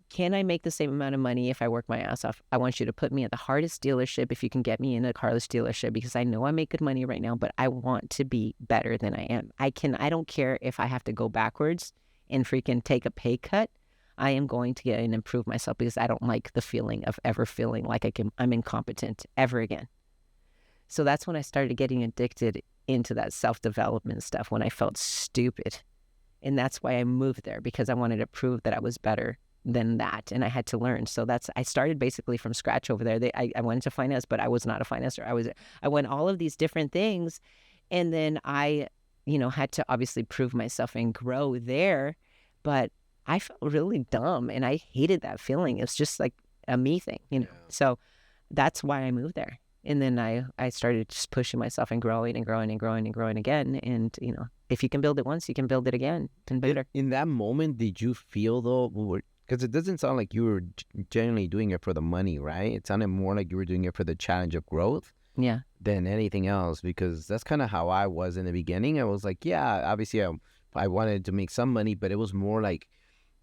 Can I make the same amount of money if I work my ass off? I want you to put me at the hardest dealership if you can get me in a carless dealership because I know I make good money right now, but I want to be better than I am. I don't care if I have to go backwards and freaking take a pay cut. I am going to get and improve myself because I don't like the feeling of ever feeling like I'm incompetent ever again. So that's when I started getting addicted into that self-development stuff when I felt stupid. And that's why I moved there because I wanted to prove that I was better than that, and I had to learn. So I started basically from scratch over there. I went into finance, but I was not a financer. I went all of these different things, and then I, had to obviously prove myself and grow there. But I felt really dumb, and I hated that feeling. It was just like a me thing, Yeah. So that's why I moved there. And then I started just pushing myself and growing and growing and growing and growing again. And if you can build it once, you can build it again and better. In that moment, did you feel though? Because it doesn't sound like you were genuinely doing it for the money, right? It sounded more like you were doing it for the challenge of growth than anything else, because that's kind of how I was in the beginning. I was like, yeah, obviously I wanted to make some money, but it was more like,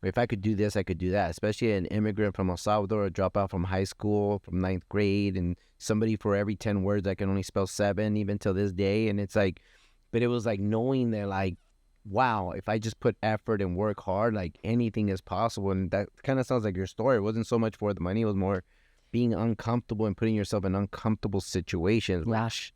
if I could do this, I could do that, especially an immigrant from El Salvador, a dropout from high school, from 9th grade, and somebody for every 10 words I can only spell 7, even till this day. And it's like, but it was like knowing that, like, wow, if I just put effort and work hard, like anything is possible. And that kind of sounds like your story. It wasn't so much for the money. It was more being uncomfortable and putting yourself in uncomfortable situations. Gosh,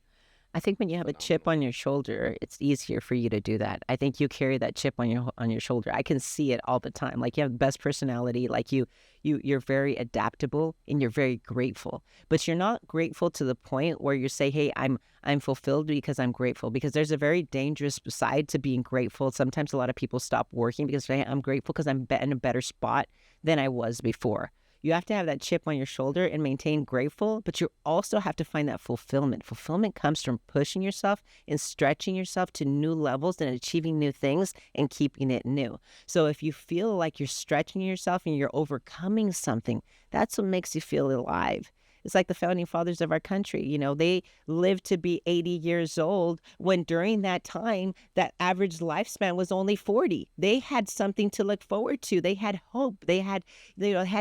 I think when you have a chip on your shoulder, it's easier for you to do that. I think you carry that chip on your shoulder. I can see it all the time. Like, you have the best personality. Like, you're very adaptable and you're very grateful. But you're not grateful to the point where you say, hey, I'm fulfilled because I'm grateful. Because there's a very dangerous side to being grateful. Sometimes a lot of people stop working because I'm grateful because I'm in a better spot than I was before. You have to have that chip on your shoulder and maintain grateful, but you also have to find that fulfillment. Fulfillment comes from pushing yourself and stretching yourself to new levels and achieving new things and keeping it new. So if you feel like you're stretching yourself and you're overcoming something, that's what makes you feel alive. It's like the founding fathers of our country. They lived to be 80 years old when during that time, that average lifespan was only 40. They had something to look forward to. They had hope. They had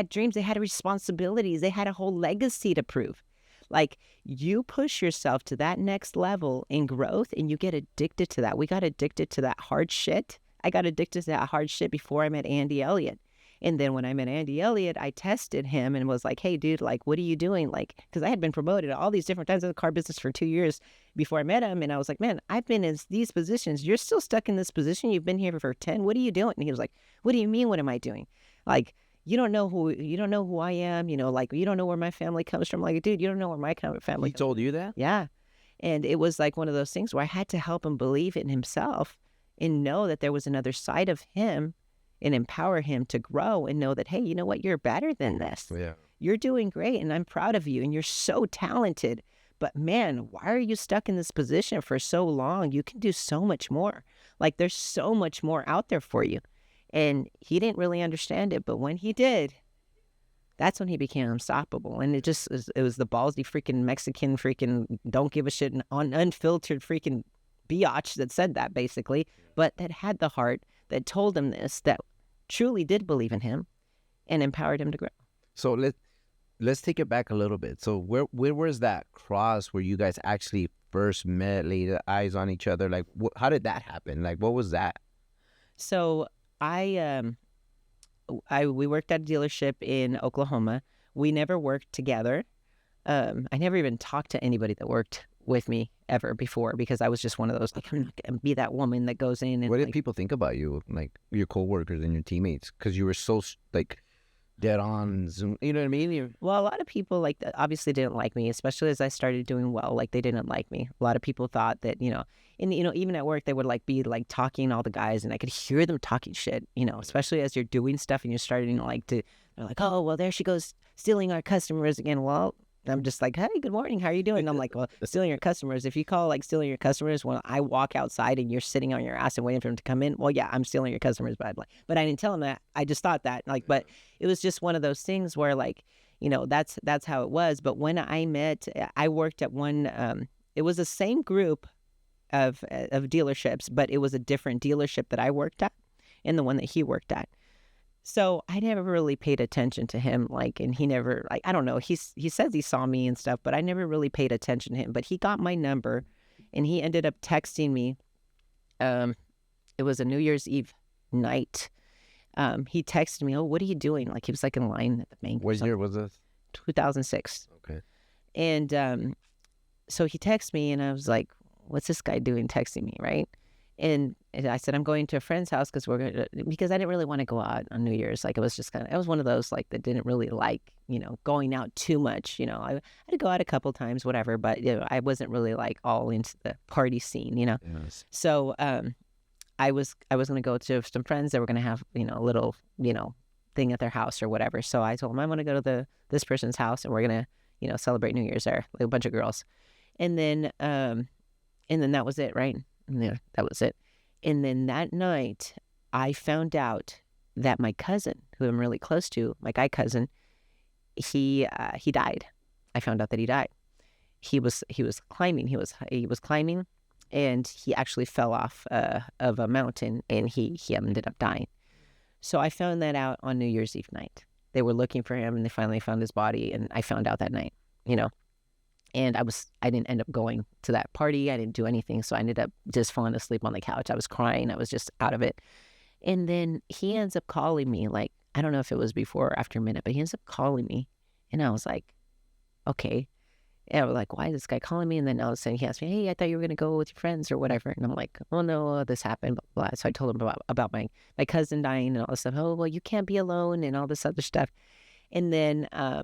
dreams. They had responsibilities. They had a whole legacy to prove. Like, you push yourself to that next level in growth and you get addicted to that. We got addicted to that hard shit. I got addicted to that hard shit before I met Andy Elliott. And then when I met Andy Elliott, I tested him and was like, hey, dude, like, what are you doing? Like, because I had been promoted all these different times in the car business for 2 years before I met him. And I was like, man, I've been in these positions. You're still stuck in this position. You've been here for 10. What are you doing? And he was like, what do you mean? What am I doing? Like, you don't know who I am. You know, like, you don't know where my family comes from. Like, dude, you don't know where my family He told you that? Yeah. And it was like one of those things where I had to help him believe in himself and know that there was another side of him and empower him to grow and know that, hey, you know what? You're better than this. Yeah. You're doing great and I'm proud of you and you're so talented. But man, why are you stuck in this position for so long? You can do so much more. Like, there's so much more out there for you. And he didn't really understand it. But when he did, that's when he became unstoppable. And it was the ballsy freaking Mexican freaking don't give a shit unfiltered freaking biatch that said that, basically, but that had the heart that told him this, that truly did believe in him and empowered him to grow. So let's take it back a little bit. So where was that cross where you guys actually first met, laid eyes on each other? Like, how did that happen? Like, what was that? So we worked at a dealership in Oklahoma. We never worked together. I never even talked to anybody that worked with me ever before because I was just one of those, like, I'm not gonna be that woman that goes in and what did people think about you, like your coworkers and your teammates? Because you were so like dead on Zoom, you know what I mean? Well, a lot of people like obviously didn't like me, especially as I started doing well. Like, they didn't like me. A lot of people thought that, you know, and you know, even at work, they would like be like talking all the guys, and I could hear them talking shit. You know, especially as you're doing stuff and you're starting they're like, oh, well, there she goes stealing our customers again. Well, I'm just like, hey, good morning. How are you doing? And I'm like, well, stealing your customers. If you call like stealing your customers when I walk outside and you're sitting on your ass and waiting for them to come in, well, yeah, I'm stealing your customers. But I didn't tell them that. I just thought that, like, but it was just one of those things where, like, you know, that's how it was. But when I worked at one, it was the same group of dealerships, but it was a different dealership that I worked at and the one that he worked at. So I never really paid attention to him, like, and he never, like, I don't know, he says he saw me and stuff, but I never really paid attention to him. But he got my number, and he ended up texting me. It was a New Year's Eve night. He texted me, oh, what are you doing? Like, he was like in line at the bank. What year was this? 2006. Okay. And so he texted me, and I was like, what's this guy doing texting me, right? And I said, I'm going to a friend's house because I didn't really want to go out on New Year's. Like, it was just I was one of those, like, that didn't really like, you know, going out too much. You know, I had to go out a couple times, whatever, but, you know, I wasn't really like all into the party scene, you know? Yes. So, I was going to go to some friends that were going to have, you know, a little, you know, thing at their house or whatever. So I told them, I'm going to go to this person's house and we're going to, you know, celebrate New Year's there, like a bunch of girls. And then that was it, right? Yeah, that was it. And then that night, I found out that my cousin, who I'm really close to, my guy cousin, he died. I found out that he died. He was climbing. He was climbing, and he actually fell off of a mountain, and he ended up dying. So I found that out on New Year's Eve night. They were looking for him, and they finally found his body, and I found out that night. You know. And I didn't end up going to that party. I didn't do anything. So I ended up just falling asleep on the couch. I was crying. I was just out of it. And then he ends up calling me, like, I don't know if it was before or after a minute, but he ends up calling me. And I was like, okay. And I was like, why is this guy calling me? And then all of a sudden he asked me, hey, I thought you were going to go with your friends or whatever. And I'm like, oh, no, this happened, blah, blah. So I told him about my cousin dying and all this stuff. Oh, well, you can't be alone and all this other stuff. And then I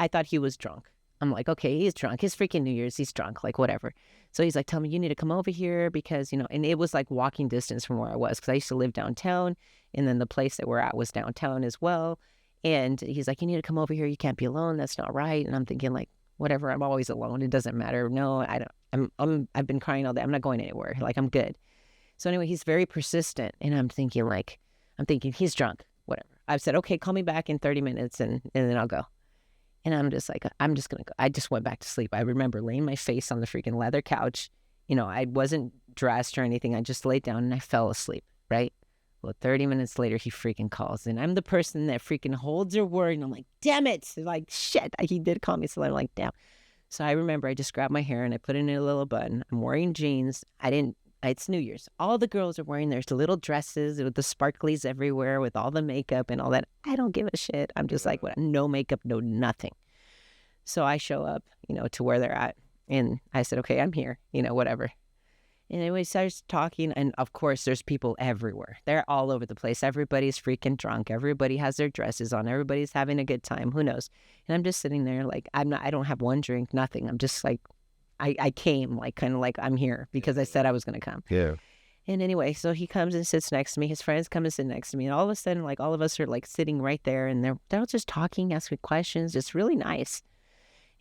thought he was drunk. I'm like, okay, he's drunk. His freaking New Year's, he's drunk, like whatever. So he's like, tell me you need to come over here because, you know, and it was like walking distance from where I was because I used to live downtown. And then the place that we're at was downtown as well. And he's like, you need to come over here. You can't be alone. That's not right. And I'm thinking like, whatever, I'm always alone. It doesn't matter. No, I don't. I've been crying all day. I'm not going anywhere. Like, I'm good. So anyway, he's very persistent. And I'm thinking he's drunk, whatever. I've said, okay, call me back in 30 minutes and then I'll go. And I'm just like, I'm just going to go. I just went back to sleep. I remember laying my face on the freaking leather couch. You know, I wasn't dressed or anything. I just laid down and I fell asleep, right? Well, 30 minutes later, he freaking calls, and I'm the person that freaking holds her word, and I'm like, damn it. Like, shit, he did call me, so I'm like, damn. So I remember I just grabbed my hair and I put it in a little bun. I'm wearing jeans. It's New Year's. All the girls are wearing their little dresses with the sparklies everywhere with all the makeup and all that. I don't give a shit. I'm just like, what? No makeup, no nothing. So I show up, to where they're at. And I said, okay, I'm here, whatever. And anyway, starts talking. And of course, there's people everywhere. They're all over the place. Everybody's freaking drunk. Everybody has their dresses on. Everybody's having a good time. Who knows? And I'm just sitting there like, I don't have one drink, nothing. I'm just like, I came like kind of like I'm here because I said I was going to come. Yeah. And anyway, so he comes and sits next to me. His friends come and sit next to me. And all of a sudden, like all of us are like sitting right there and they're all just talking, asking questions. It's really nice.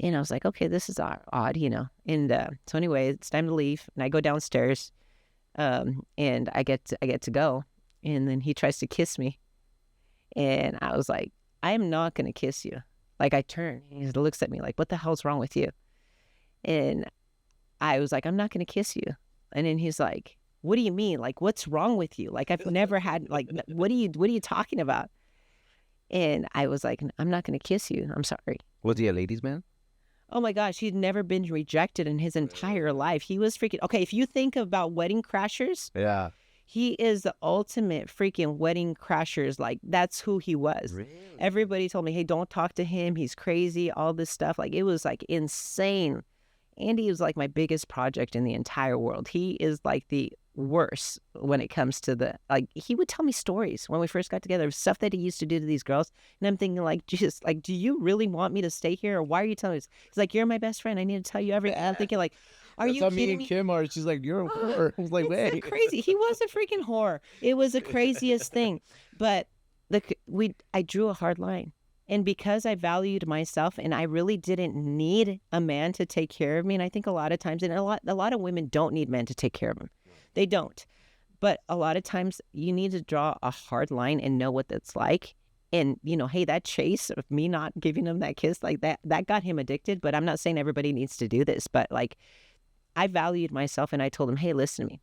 And I was like, okay, this is odd, And so anyway, it's time to leave. And I go downstairs and I get to go. And then he tries to kiss me. And I was like, I am not going to kiss you. Like I turn and he looks at me like, what the hell's wrong with you? And I was like, I'm not going to kiss you. And then he's like, what do you mean? Like, what's wrong with you? Like, I've never had, like, what are you talking about? And I was like, I'm not going to kiss you. I'm sorry. Was he a ladies' man? Oh my gosh, he'd never been rejected in his entire life. He was freaking, okay, if you think about wedding crashers, Yeah. he is the ultimate freaking wedding crashers. Like, that's who he was. Really? Everybody told me, hey, don't talk to him. He's crazy, all this stuff. Like, it was like insane. Andy was like my biggest project in the entire world. He is like the worst when it comes to he would tell me stories when we first got together, stuff that he used to do to these girls. And I'm thinking like, Jesus, like, do you really want me to stay here? Or why are you telling me this? He's like, you're my best friend. I need to tell you everything. I'm thinking like, are you kidding me? Me and Kim are, she's like, you're a whore. I was like, It's wait. crazy. He was a freaking whore. It was the craziest thing. But I drew a hard line. And because I valued myself and I really didn't need a man to take care of me, and I think a lot of times, and a lot of women don't need men to take care of them. They don't. But a lot of times you need to draw a hard line and know what that's like. And, hey, that chase of me not giving him that kiss, like that got him addicted. But I'm not saying everybody needs to do this. But like, I valued myself and I told him, hey, listen to me.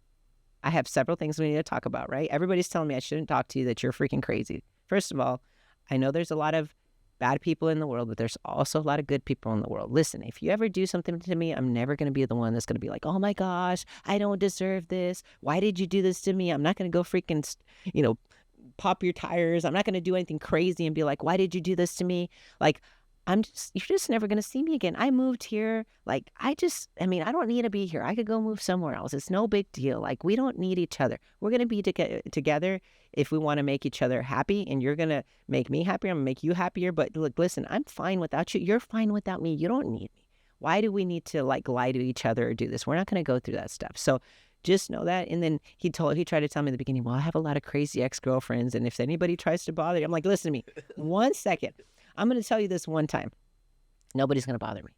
I have several things we need to talk about, right? Everybody's telling me I shouldn't talk to you, that you're freaking crazy. First of all, I know there's a lot of bad people in the world, but there's also a lot of good people in the world. Listen, if you ever do something to me, I'm never going to be the one that's going to be like, oh my gosh, I don't deserve this. Why did you do this to me? I'm not going to go freaking, pop your tires. I'm not going to do anything crazy and be like, why did you do this to me? Like, you're just never going to see me again. I moved here. Like, I don't need to be here. I could go move somewhere else. It's no big deal. Like, we don't need each other. We're going to be together if we want to make each other happy, and you're going to make me happier. I'm going to make you happier. But look, listen, I'm fine without you. You're fine without me. You don't need me. Why do we need to like lie to each other or do this? We're not going to go through that stuff. So just know that. And then he tried to tell me in the beginning, well, I have a lot of crazy ex-girlfriends. And if anybody tries to bother you, I'm like, listen to me, 1 second. I'm going to tell you this one time. Nobody's going to bother me.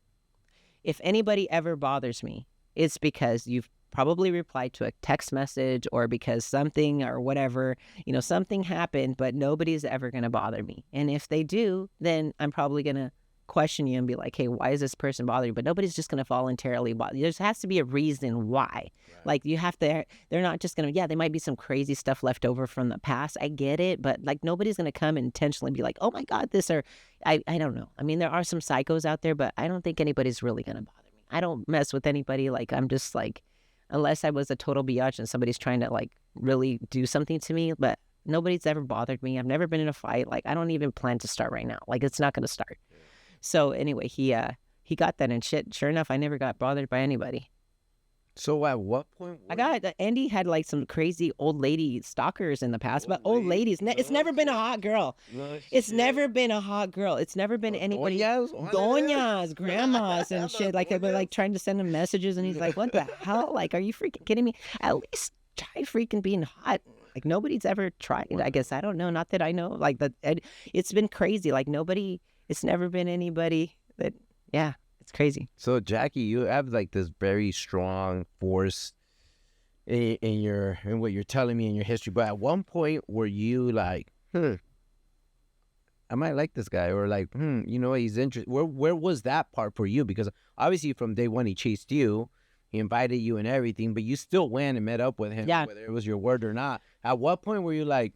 If anybody ever bothers me, it's because you've probably replied to a text message or because something or whatever, something happened, but nobody's ever going to bother me. And if they do, then I'm probably going to question you and be like, hey, why is this person bothering you? But nobody's just going to voluntarily bother you. There has to be a reason why. Right. Like you have to, they're not just going to, there might be some crazy stuff left over from the past. I get it. But like nobody's going to come and intentionally be like, oh my God, this or I don't know. I mean, there are some psychos out there, but I don't think anybody's really going to bother me. I don't mess with anybody. Like I'm just like, unless I was a total biatch and somebody's trying to like really do something to me, but nobody's ever bothered me. I've never been in a fight. Like I don't even plan to start right now. Like it's not going to start. Yeah. So anyway, he got that and shit. Sure enough, I never got bothered by anybody. So at what point? Andy had like some crazy old lady stalkers in the past, but old ladies, it's never been a hot girl. It's never been a hot girl. It's never been anybody. Doñas, grandmas and shit. Like they've been like trying to send him messages and he's like, what the hell? Like, are you freaking kidding me? At least try freaking being hot. Like nobody's ever tried. I guess, I don't know. Not that I know. Like it's been crazy. Like it's never been anybody that, it's crazy. So Jackie, you have like this very strong force in what you're telling me in your history. But at one point, were you like, I might like this guy, or like, he's interested. Where was that part for you? Because obviously from day one he chased you, He invited you and everything, but you still went and met up with him, Yeah. whether it was your word or not. At what point were you like,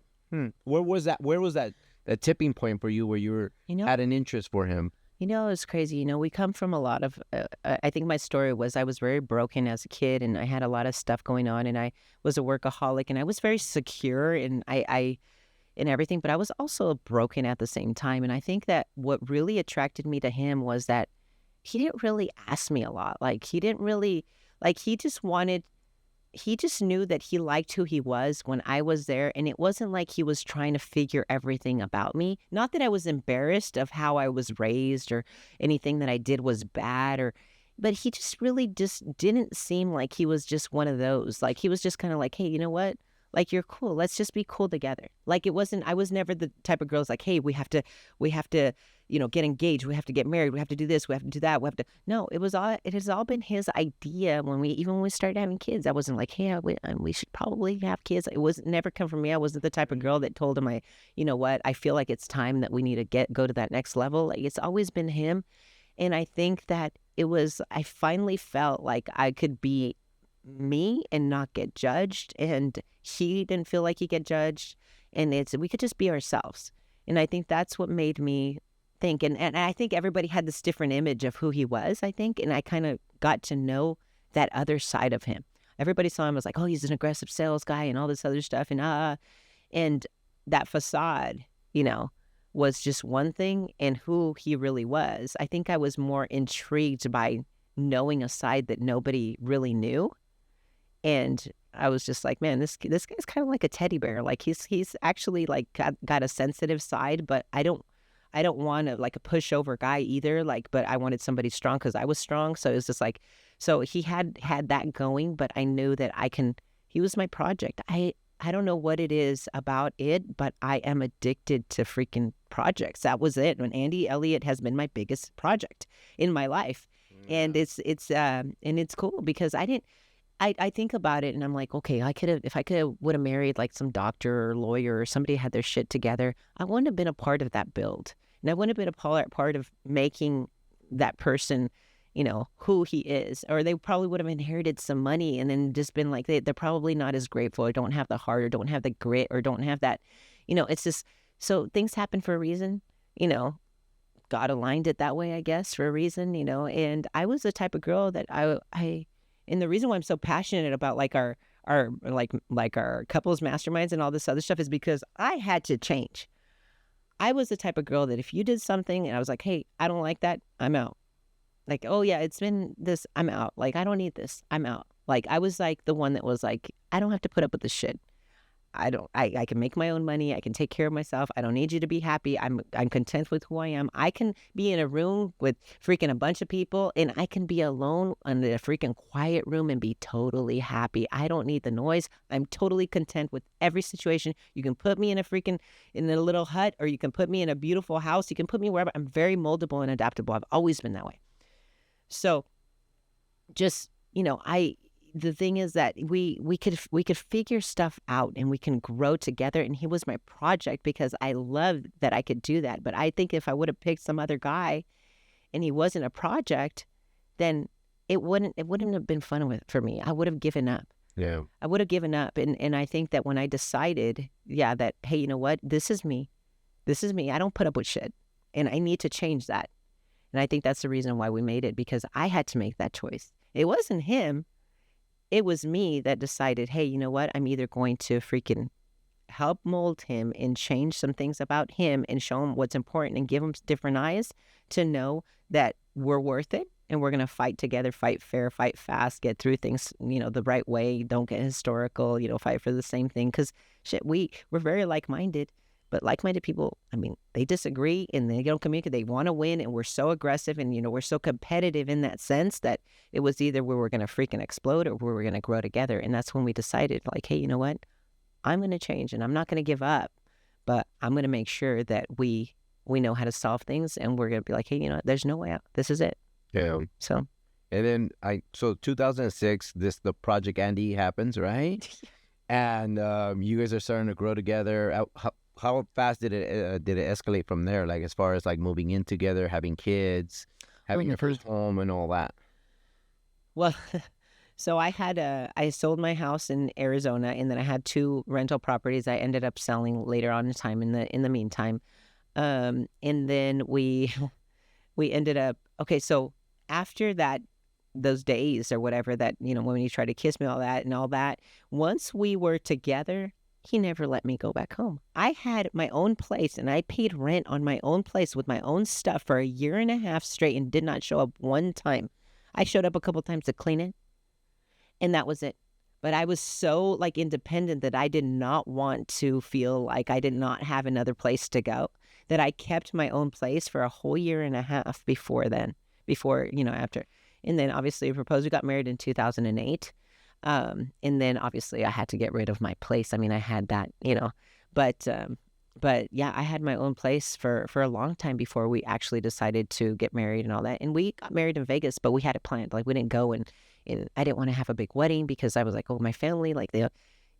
where was that tipping point for you where you were had an interest for him? It's crazy. We come from a lot of, I think my story was I was very broken as a kid and I had a lot of stuff going on and I was a workaholic and I was very secure and I in everything, but I was also broken at the same time. And I think that what really attracted me to him was that he didn't really ask me a lot. Like he didn't really, like he just knew that he liked who he was when I was there. And it wasn't like he was trying to figure everything about me. Not that I was embarrassed of how I was raised or anything that I did was bad but he just really just didn't seem like he was just one of those. Like he was just kind of like, hey, you know what? Like, you're cool. Let's just be cool together. Like I was never the type of girls like, hey, we have to, get engaged. We have to get married. We have to do this. We have to do that. No, it has all been his idea when we started having kids. I wasn't like, hey, we should probably have kids. It was never come from me. I wasn't the type of girl that told him, you know what, I feel like it's time that we need to go to that next level. Like it's always been him. And I think that I finally felt like I could be me and not get judged, and he didn't feel like he get judged, and we could just be ourselves. And I think that's what made me think, and I think everybody had this different image of who he was, I think, and I kind of got to know that other side of him. Everybody saw him as like, oh, he's an aggressive sales guy and all this other stuff, and that facade, was just one thing, and who he really was, I think I was more intrigued by knowing a side that nobody really knew. And I was just like, man, this guy's kind of like a teddy bear. Like he's actually like got a sensitive side, but I don't want to like a pushover guy either. Like, but I wanted somebody strong because I was strong. So it was just like, so he had that going, but I knew that he was my project. I don't know what it is about it, but I am addicted to freaking projects. That was it. And Andy Elliott has been my biggest project in my life. Yeah. And it's cool because I think about it and I'm like, okay, if I would have married like some doctor or lawyer or somebody had their shit together, I wouldn't have been a part of that build. And I wouldn't have been a part of making that person, who he is. Or they probably would have inherited some money and then just been like, they're probably not as grateful or don't have the heart or don't have the grit or don't have that, it's just, so things happen for a reason, God aligned it that way, I guess, for a reason, and I was the type of girl that and the reason why I'm so passionate about like our couples masterminds and all this other stuff is because I had to change. I was the type of girl that if you did something and I was like, hey, I don't like that, I'm out. Like, oh yeah, it's been this, I'm out. Like, I don't need this, I'm out. Like, I was like the one that was like, I don't have to put up with this shit. I can make my own money. I can take care of myself. I don't need you to be happy. I'm content with who I am. I can be in a room with freaking a bunch of people and I can be alone in a freaking quiet room and be totally happy. I don't need the noise. I'm totally content with every situation. You can put me in a little hut or you can put me in a beautiful house. You can put me wherever. I'm very moldable and adaptable. I've always been that way. So just, the thing is that we could figure stuff out and we can grow together. And he was my project because I loved that I could do that. But I think if I would have picked some other guy and he wasn't a project, then it wouldn't have been fun for me. I would have given up. Yeah. I would have given up. And I think that when I decided, that, hey, you know what? This is me. I don't put up with shit. And I need to change that. And I think that's the reason why we made it, because I had to make that choice. It wasn't him. It was me that decided, hey, you know what? I'm either going to freaking help mold him and change some things about him and show him what's important and give him different eyes to know that we're worth it and we're going to fight together, fight fair, fight fast, get through things, the right way. Don't get historical, fight for the same thing. Because shit, we're very like-minded. But like-minded people, they disagree and they don't communicate. They want to win, and we're so aggressive and, we're so competitive in that sense that it was either we were going to freaking explode or we were going to grow together. And that's when we decided, like, hey, you know what? I'm going to change and I'm not going to give up, but I'm going to make sure that we know how to solve things, and we're going to be like, hey, there's no way out. This is it. Yeah. So. And then 2006, the Project Andy happens, right? And you guys are starting to grow together. How fast did it escalate from there? Like as far as like moving in together, having kids, having your first home, and all that. Well, So I sold my house in Arizona, and then I had 2 rental properties I ended up selling later on in time in the meantime. And then we ended up, okay, so after that, those days or whatever that, when you tried to kiss me, all that, once we were together, he never let me go back home. I had my own place and I paid rent on my own place with my own stuff for a year and a half straight and did not show up one time. I showed up a couple times to clean it, and that was it. But I was so like independent that I did not want to feel like I did not have another place to go, that I kept my own place for a whole year and a half before, after. And then obviously we proposed, we got married in 2008. And then obviously I had to get rid of my place. I mean, I had that, but yeah, I had my own place for a long time before we actually decided to get married and all that. And we got married in Vegas, but we had it planned. Like we didn't go and I didn't want to have a big wedding because I was like, oh, my family, like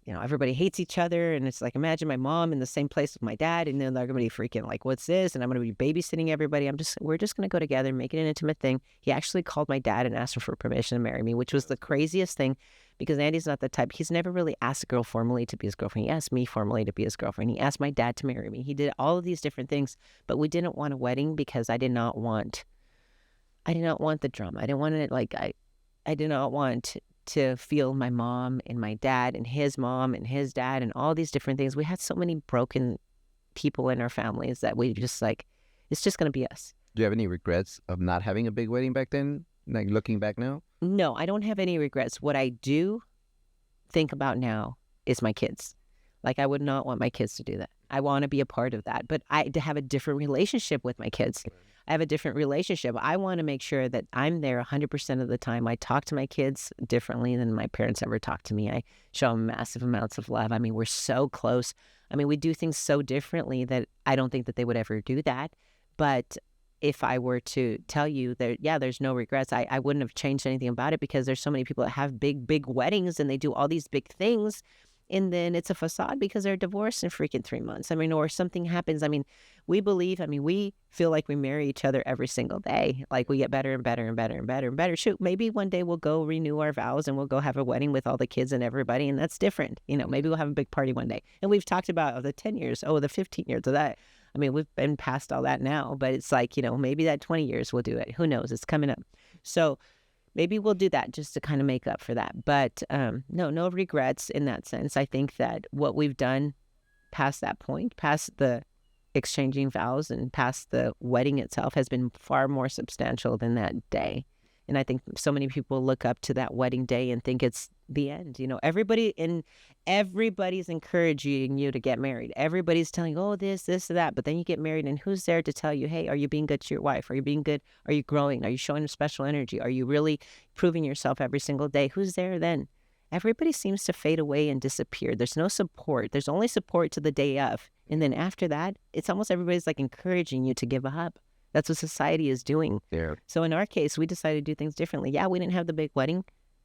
everybody hates each other. And it's like, imagine my mom in the same place with my dad. And then they're going to be freaking like, what's this? And I'm going to be babysitting everybody. We're just going to go together, make it an intimate thing. He actually called my dad and asked him for permission to marry me, which was the craziest thing because Andy's not the type. He's never really asked a girl formally to be his girlfriend. He asked me formally to be his girlfriend. He asked my dad to marry me. He did all of these different things, but we didn't want a wedding because I did not want the drama. I didn't want it I did not want to feel my mom and my dad and his mom and his dad and all these different things. We had so many broken people in our families that we just like, it's just going to be us. Do you have any regrets of not having a big wedding back then? Like looking back now? No, I don't have any regrets. What I do think about now is my kids. Like I would not want my kids to do that. I want to be a part of that, but to have a different relationship with my kids. I have a different relationship. I want to make sure that I'm there 100% of the time. I talk to my kids differently than my parents ever talked to me. I show them massive amounts of love. I mean, we're so close. I mean, we do things so differently that I don't think that they would ever do that. But if I were to tell you that, yeah, there's no regrets, I wouldn't have changed anything about it because there's so many people that have big, big weddings and they do all these big things. And then it's a facade because they're divorced in freaking 3 months. I mean, or something happens. I mean, we feel like we marry each other every single day. Like we get better and better and better and better and better. Shoot, maybe one day we'll go renew our vows and we'll go have a wedding with all the kids and everybody. And that's different. Maybe we'll have a big party one day. And we've talked about the 10 years, the 15 years of that. I mean, we've been past all that now, but it's like, maybe that 20 years we'll do it. Who knows? It's coming up. So maybe we'll do that just to kind of make up for that. But no regrets in that sense. I think that what we've done past that point, past the exchanging vows and past the wedding itself has been far more substantial than that day. And I think so many people look up to that wedding day and think it's the end. Everybody's encouraging you to get married. Everybody's telling you, oh, this, that. But then you get married and who's there to tell you, hey, are you being good to your wife? Are you being good? Are you growing? Are you showing special energy? Are you really proving yourself every single day? Who's there then? Everybody seems to fade away and disappear. There's no support. There's only support to the day of. And then after that, it's almost everybody's like encouraging you to give up. That's what society is doing. Yeah. So in our case, we decided to do things differently. Yeah, we didn't have the big wedding,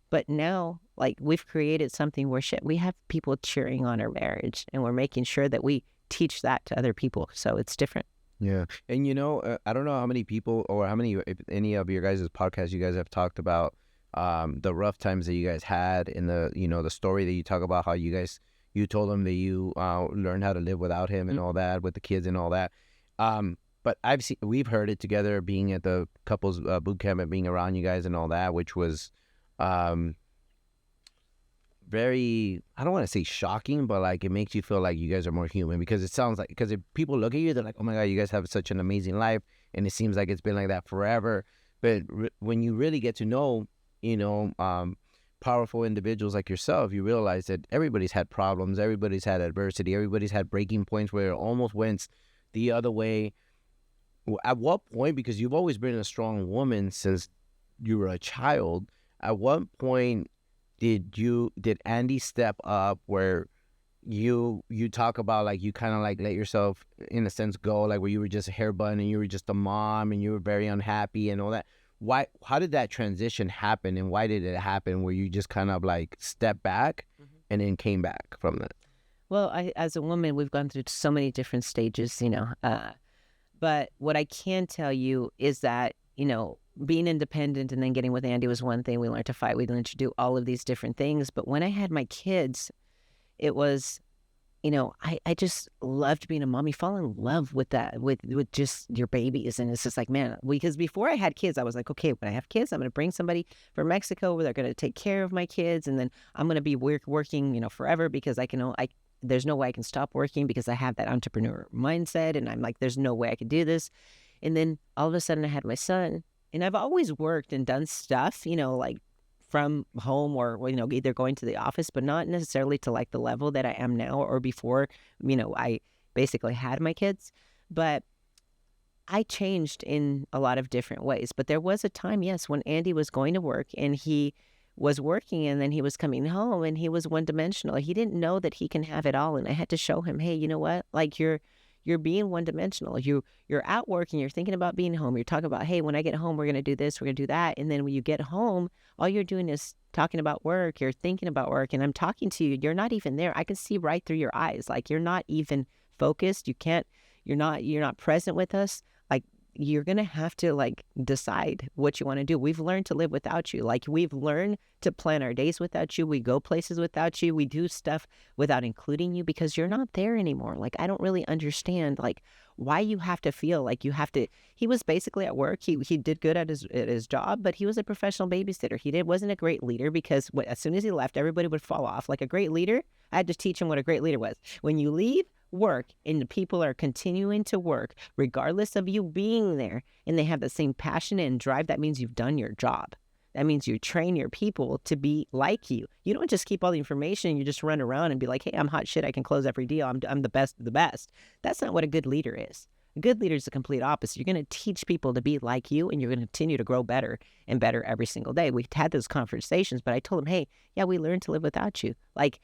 but now like we've created something where we have people cheering on our marriage and we're making sure that we teach that to other people. So it's different. Yeah. And I don't know how many people or if any of your guys' podcasts you guys have talked about the rough times that you guys had in the story that you talk about how you told him that you learned how to live without him and all that with the kids and all that. But we've heard it together being at the couples boot camp and being around you guys and all that, which was very, I don't want to say shocking, but like it makes you feel like you guys are more human because it sounds like, because if people look at you, they're like, oh my God, you guys have such an amazing life. And it seems like it's been like that forever. But when you really get to know, powerful individuals like yourself, you realize that everybody's had problems. Everybody's had adversity. Everybody's had breaking points where it almost went the other way. At what point, because you've always been a strong woman since you were a child, at what point did Andy step up where you talk about like you kind of like let yourself in a sense go, like where you were just a hair bun and you were just a mom and you were very unhappy and all that? How did that transition happen, and why did it happen where you just kind of like step back and then came back from that? Well, as a woman, we've gone through so many different stages, but what I can tell you is that being independent and then getting with Andy was one thing. We learned to fight. We learned to do all of these different things. But when I had my kids, it was, I just loved being a mom. You fall in love with that, with just your babies. And it's just like, man, because before I had kids, I was like, okay, when I have kids, I'm going to bring somebody from Mexico where they're going to take care of my kids. And then I'm going to be working, forever because there's no way I can stop working because I have that entrepreneur mindset. And I'm like, there's no way I could do this. And then all of a sudden I had my son, and I've always worked and done stuff, like from home or, either going to the office, but not necessarily to like the level that I am now or before, I basically had my kids. But I changed in a lot of different ways. But there was a time, yes, when Andy was going to work and he was working and then he was coming home and he was one-dimensional. He didn't know that he can have it all. And I had to show him, hey, you know what? Like you're being one-dimensional. You're out working. You're thinking about being home. You're talking about, hey, when I get home, we're going to do this. We're going to do that. And then when you get home, all you're doing is talking about work. You're thinking about work. And I'm talking to you. You're not even there. I can see right through your eyes. Like you're not even focused. You're not present with us. Like you're going to have to like decide what you want to do. We've learned to live without you. Like we've learned to plan our days without you. We go places without you. We do stuff without including you because you're not there anymore. Like I don't really understand like why you have to feel like you have to. He was basically at work. He did good at his job, but he was a professional babysitter. Wasn't a great leader because as soon as he left, everybody would fall off. Like a great leader, I had to teach him what a great leader was. When you leave work and the people are continuing to work regardless of you being there and they have the same passion and drive, that means you've done your job. That means you train your people to be like you. You don't just keep all the information and you just run around and be like, hey, I'm hot shit, I can close every deal, I'm the best of the best. That's not what a good leader is. A good leader is the complete opposite. You're going to teach people to be like you and you're going to continue to grow better and better every single day. We've had those conversations, but I told him, hey, yeah, we learned to live without you. Like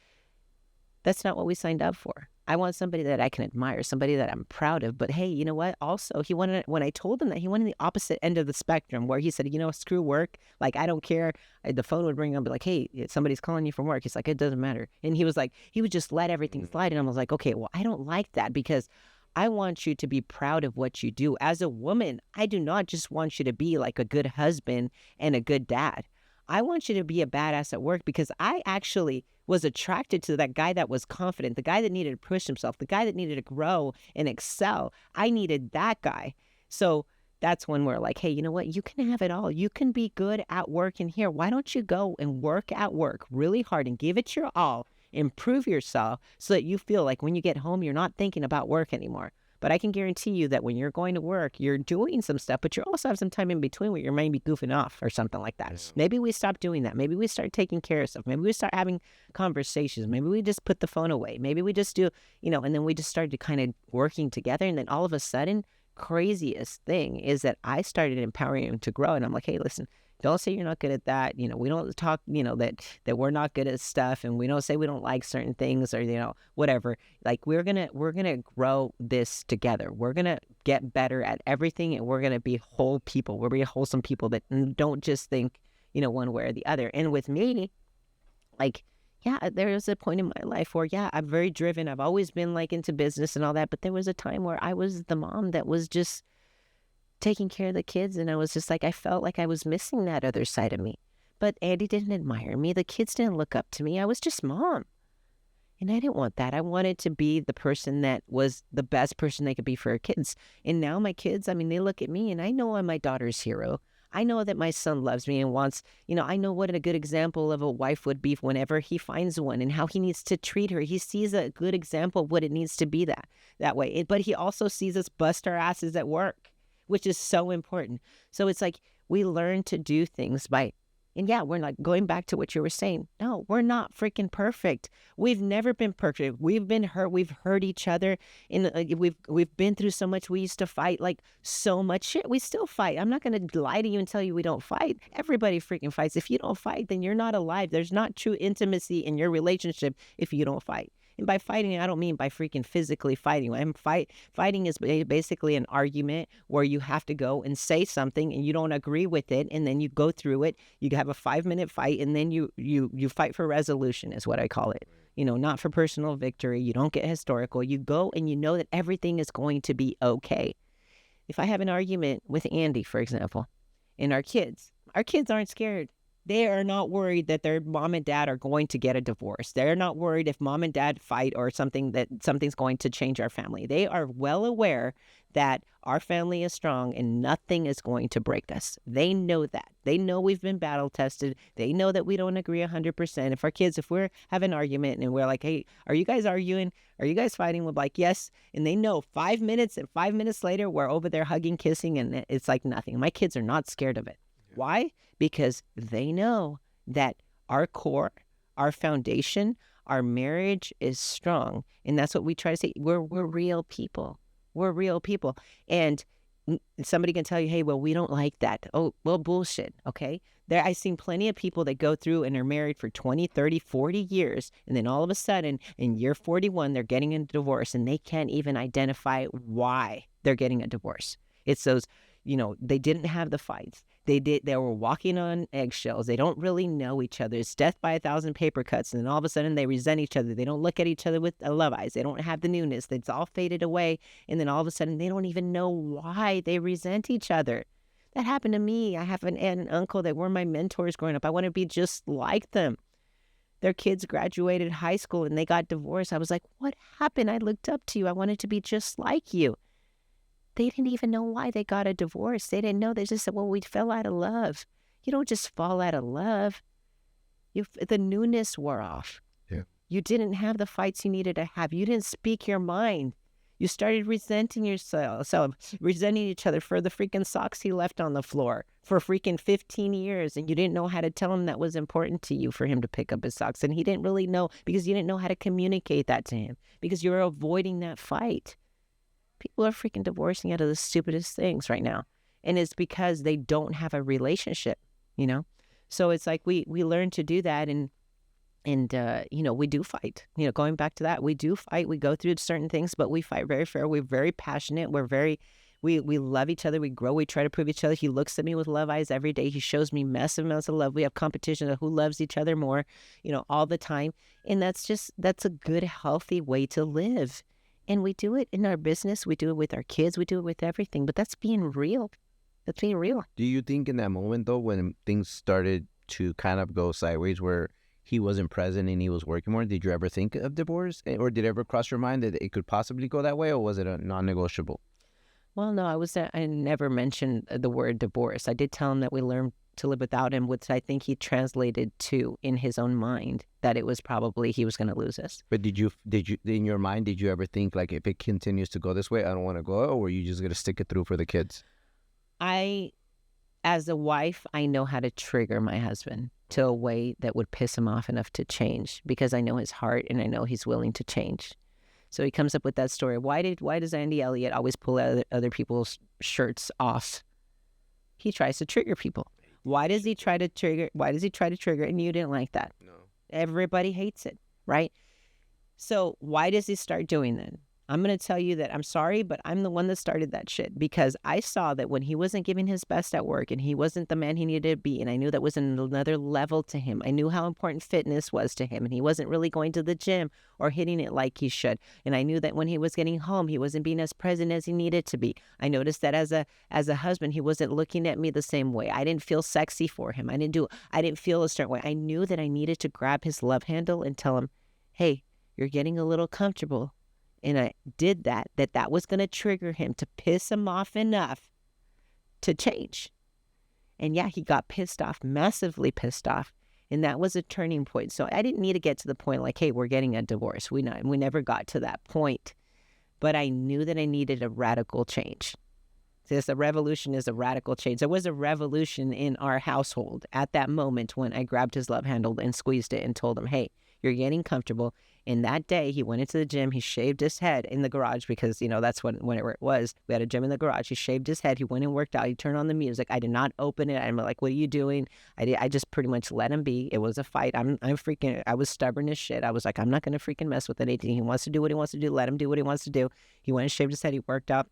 that's not what we signed up for. I want somebody that I can admire, somebody that I'm proud of. But hey, you know what? Also, when I told him that, he wanted the opposite end of the spectrum where he said, screw work. Like, I don't care. The phone would ring up and be like, hey, somebody's calling you from work. He's like, it doesn't matter. And he was like, he would just let everything slide. And I was like, okay, well, I don't like that because I want you to be proud of what you do. As a woman, I do not just want you to be like a good husband and a good dad. I want you to be a badass at work because I actually was attracted to that guy that was confident, the guy that needed to push himself, the guy that needed to grow and excel. I needed that guy. So that's when we're like, hey, you know what? You can have it all. You can be good at work in here. Why don't you go and work at work really hard and give it your all, improve yourself so that you feel like when you get home, you're not thinking about work anymore. But I can guarantee you that when you're going to work, you're doing some stuff, but you also have some time in between where you're maybe goofing off or something like that. Yeah. Maybe we stop doing that. Maybe we start taking care of stuff. Maybe we start having conversations. Maybe we just put the phone away. Maybe we just do, and then we just started kind of working together. And then all of a sudden, craziest thing is that I started empowering him to grow. And I'm like, hey, listen, don't say you're not good at that. We don't talk, that we're not good at stuff, and we don't say we don't like certain things or, whatever. Like we're going to grow this together. We're going to get better at everything, and we're going to be whole people. We're going to be wholesome people that don't just think, one way or the other. And with me, like, yeah, there was a point in my life where, yeah, I'm very driven. I've always been like into business and all that. But there was a time where I was the mom that was just taking care of the kids, and I was just like, I felt like I was missing that other side of me. But Andy didn't admire me. The kids didn't look up to me. I was just mom. And I didn't want that. I wanted to be the person that was the best person they could be for our kids. And now my kids, they look at me and I know I'm my daughter's hero. I know that my son loves me and wants, I know what a good example of a wife would be whenever he finds one and how he needs to treat her. He sees a good example of what it needs to be that way. But he also sees us bust our asses at work, which is so important. So it's like we learn to do things and yeah, we're not going back to what you were saying. No, we're not freaking perfect. We've never been perfect. We've been hurt. We've hurt each other. And we've been through so much. We used to fight like so much shit. We still fight. I'm not going to lie to you and tell you we don't fight. Everybody freaking fights. If you don't fight, then you're not alive. There's not true intimacy in your relationship if you don't fight. And by fighting, I don't mean by freaking physically fighting. Fighting is basically an argument where you have to go and say something and you don't agree with it, and then you go through it. You have a 5-minute fight, and then you fight for resolution is what I call it. Not for personal victory. You don't get historical. You go and you know that everything is going to be okay. If I have an argument with Andy, for example, And our kids aren't scared. They are not worried that their mom and dad are going to get a divorce. They're not worried if mom and dad fight or something's going to change our family. They are well aware that our family is strong and nothing is going to break us. They know that. They know we've been battle tested. They know that we don't agree 100%. If we're having an argument and we're like, hey, are you guys arguing? Are you guys fighting? We're like, yes. And they know 5 minutes, and 5 minutes later, we're over there hugging, kissing, and it's like nothing. My kids are not scared of it. Why? Because they know that our core, our foundation, our marriage is strong. And that's what we try to say. We're real people. We're real people. And somebody can tell you, hey, well, we don't like that. Oh, well, bullshit. Okay. I've seen plenty of people that go through and are married for 20, 30, 40 years. And then all of a sudden, in year 41, they're getting a divorce and they can't even identify why they're getting a divorce. It's those, they didn't have the fights. They were walking on eggshells. They don't really know each other. It's death by 1,000 paper cuts. And then all of a sudden they resent each other. They don't look at each other with love eyes. They don't have the newness. It's all faded away. And then all of a sudden they don't even know why they resent each other. That happened to me. I have an aunt and uncle that were my mentors growing up. I want to be just like them. Their kids graduated high school and they got divorced. I was like, what happened? I looked up to you. I wanted to be just like you. They didn't even know why they got a divorce. They didn't know. They just said, well, we fell out of love. You don't just fall out of love. The newness wore off. Yeah. You didn't have the fights you needed to have. You didn't speak your mind. You started resenting yourself, resenting each other for the freaking socks he left on the floor for freaking 15 years. And you didn't know how to tell him that was important to you for him to pick up his socks. And he didn't really know because you didn't know how to communicate that to him because you were avoiding that fight. People are freaking divorcing out of the stupidest things right now. And it's because they don't have a relationship, So it's like we learn to do that and we do fight. Going back to that, we do fight. We go through certain things, but we fight very fair. We're very passionate. We love each other. We grow. We try to prove each other. He looks at me with love eyes every day. He shows me massive amounts of love. We have competition of who loves each other more, all the time. And that's a good, healthy way to live. And we do it in our business. We do it with our kids. We do it with everything. But that's being real. That's being real. Do you think in that moment, though, when things started to kind of go sideways where he wasn't present and he was working more, did you ever think of divorce? Or did it ever cross your mind that it could possibly go that way? Or was it a non-negotiable? Well, no, I never mentioned the word divorce. I did tell him that we learned to live without him, which I think he translated to in his own mind that it was probably he was going to lose us. But did you in your mind, did you ever think like if it continues to go this way, I don't want to go, or were you just going to stick it through for the kids? As a wife, I know how to trigger my husband to a way that would piss him off enough to change because I know his heart and I know he's willing to change. So he comes up with that story. Why does Andy Elliott always pull other people's shirts off? He tries to trigger people. Why does he trigger? And you didn't like that. No. Everybody hates it, right? So why does he start doing that? I'm going to tell you that I'm sorry, but I'm the one that started that shit because I saw that when he wasn't giving his best at work and he wasn't the man he needed to be, and I knew that was another level to him. I knew how important fitness was to him, and he wasn't really going to the gym or hitting it like he should. And I knew that when he was getting home, he wasn't being as present as he needed to be. I noticed that as a husband, he wasn't looking at me the same way. I didn't feel sexy for him. I didn't feel a certain way. I knew that I needed to grab his love handle and tell him, hey, you're getting a little comfortable. And I did that was going to trigger him to piss him off enough to change. And yeah, he got pissed off, massively pissed off. And that was a turning point. So I didn't need to get to the point like, hey, we're getting a divorce. We never got to that point. But I knew that I needed a radical change. This a revolution is a radical change. There was a revolution in our household at that moment when I grabbed his love handle and squeezed it and told him, hey, you're getting comfortable. And that day he went into the gym. He shaved his head in the garage because, that's whenever it was. We had a gym in the garage. He shaved his head. He went and worked out. He turned on the music. I did not open it. I'm like, what are you doing? I just pretty much let him be. It was a fight. I was stubborn as shit. I was like, I'm not going to freaking mess with anything. He wants to do what he wants to do. Let him do what he wants to do. He went and shaved his head. He worked out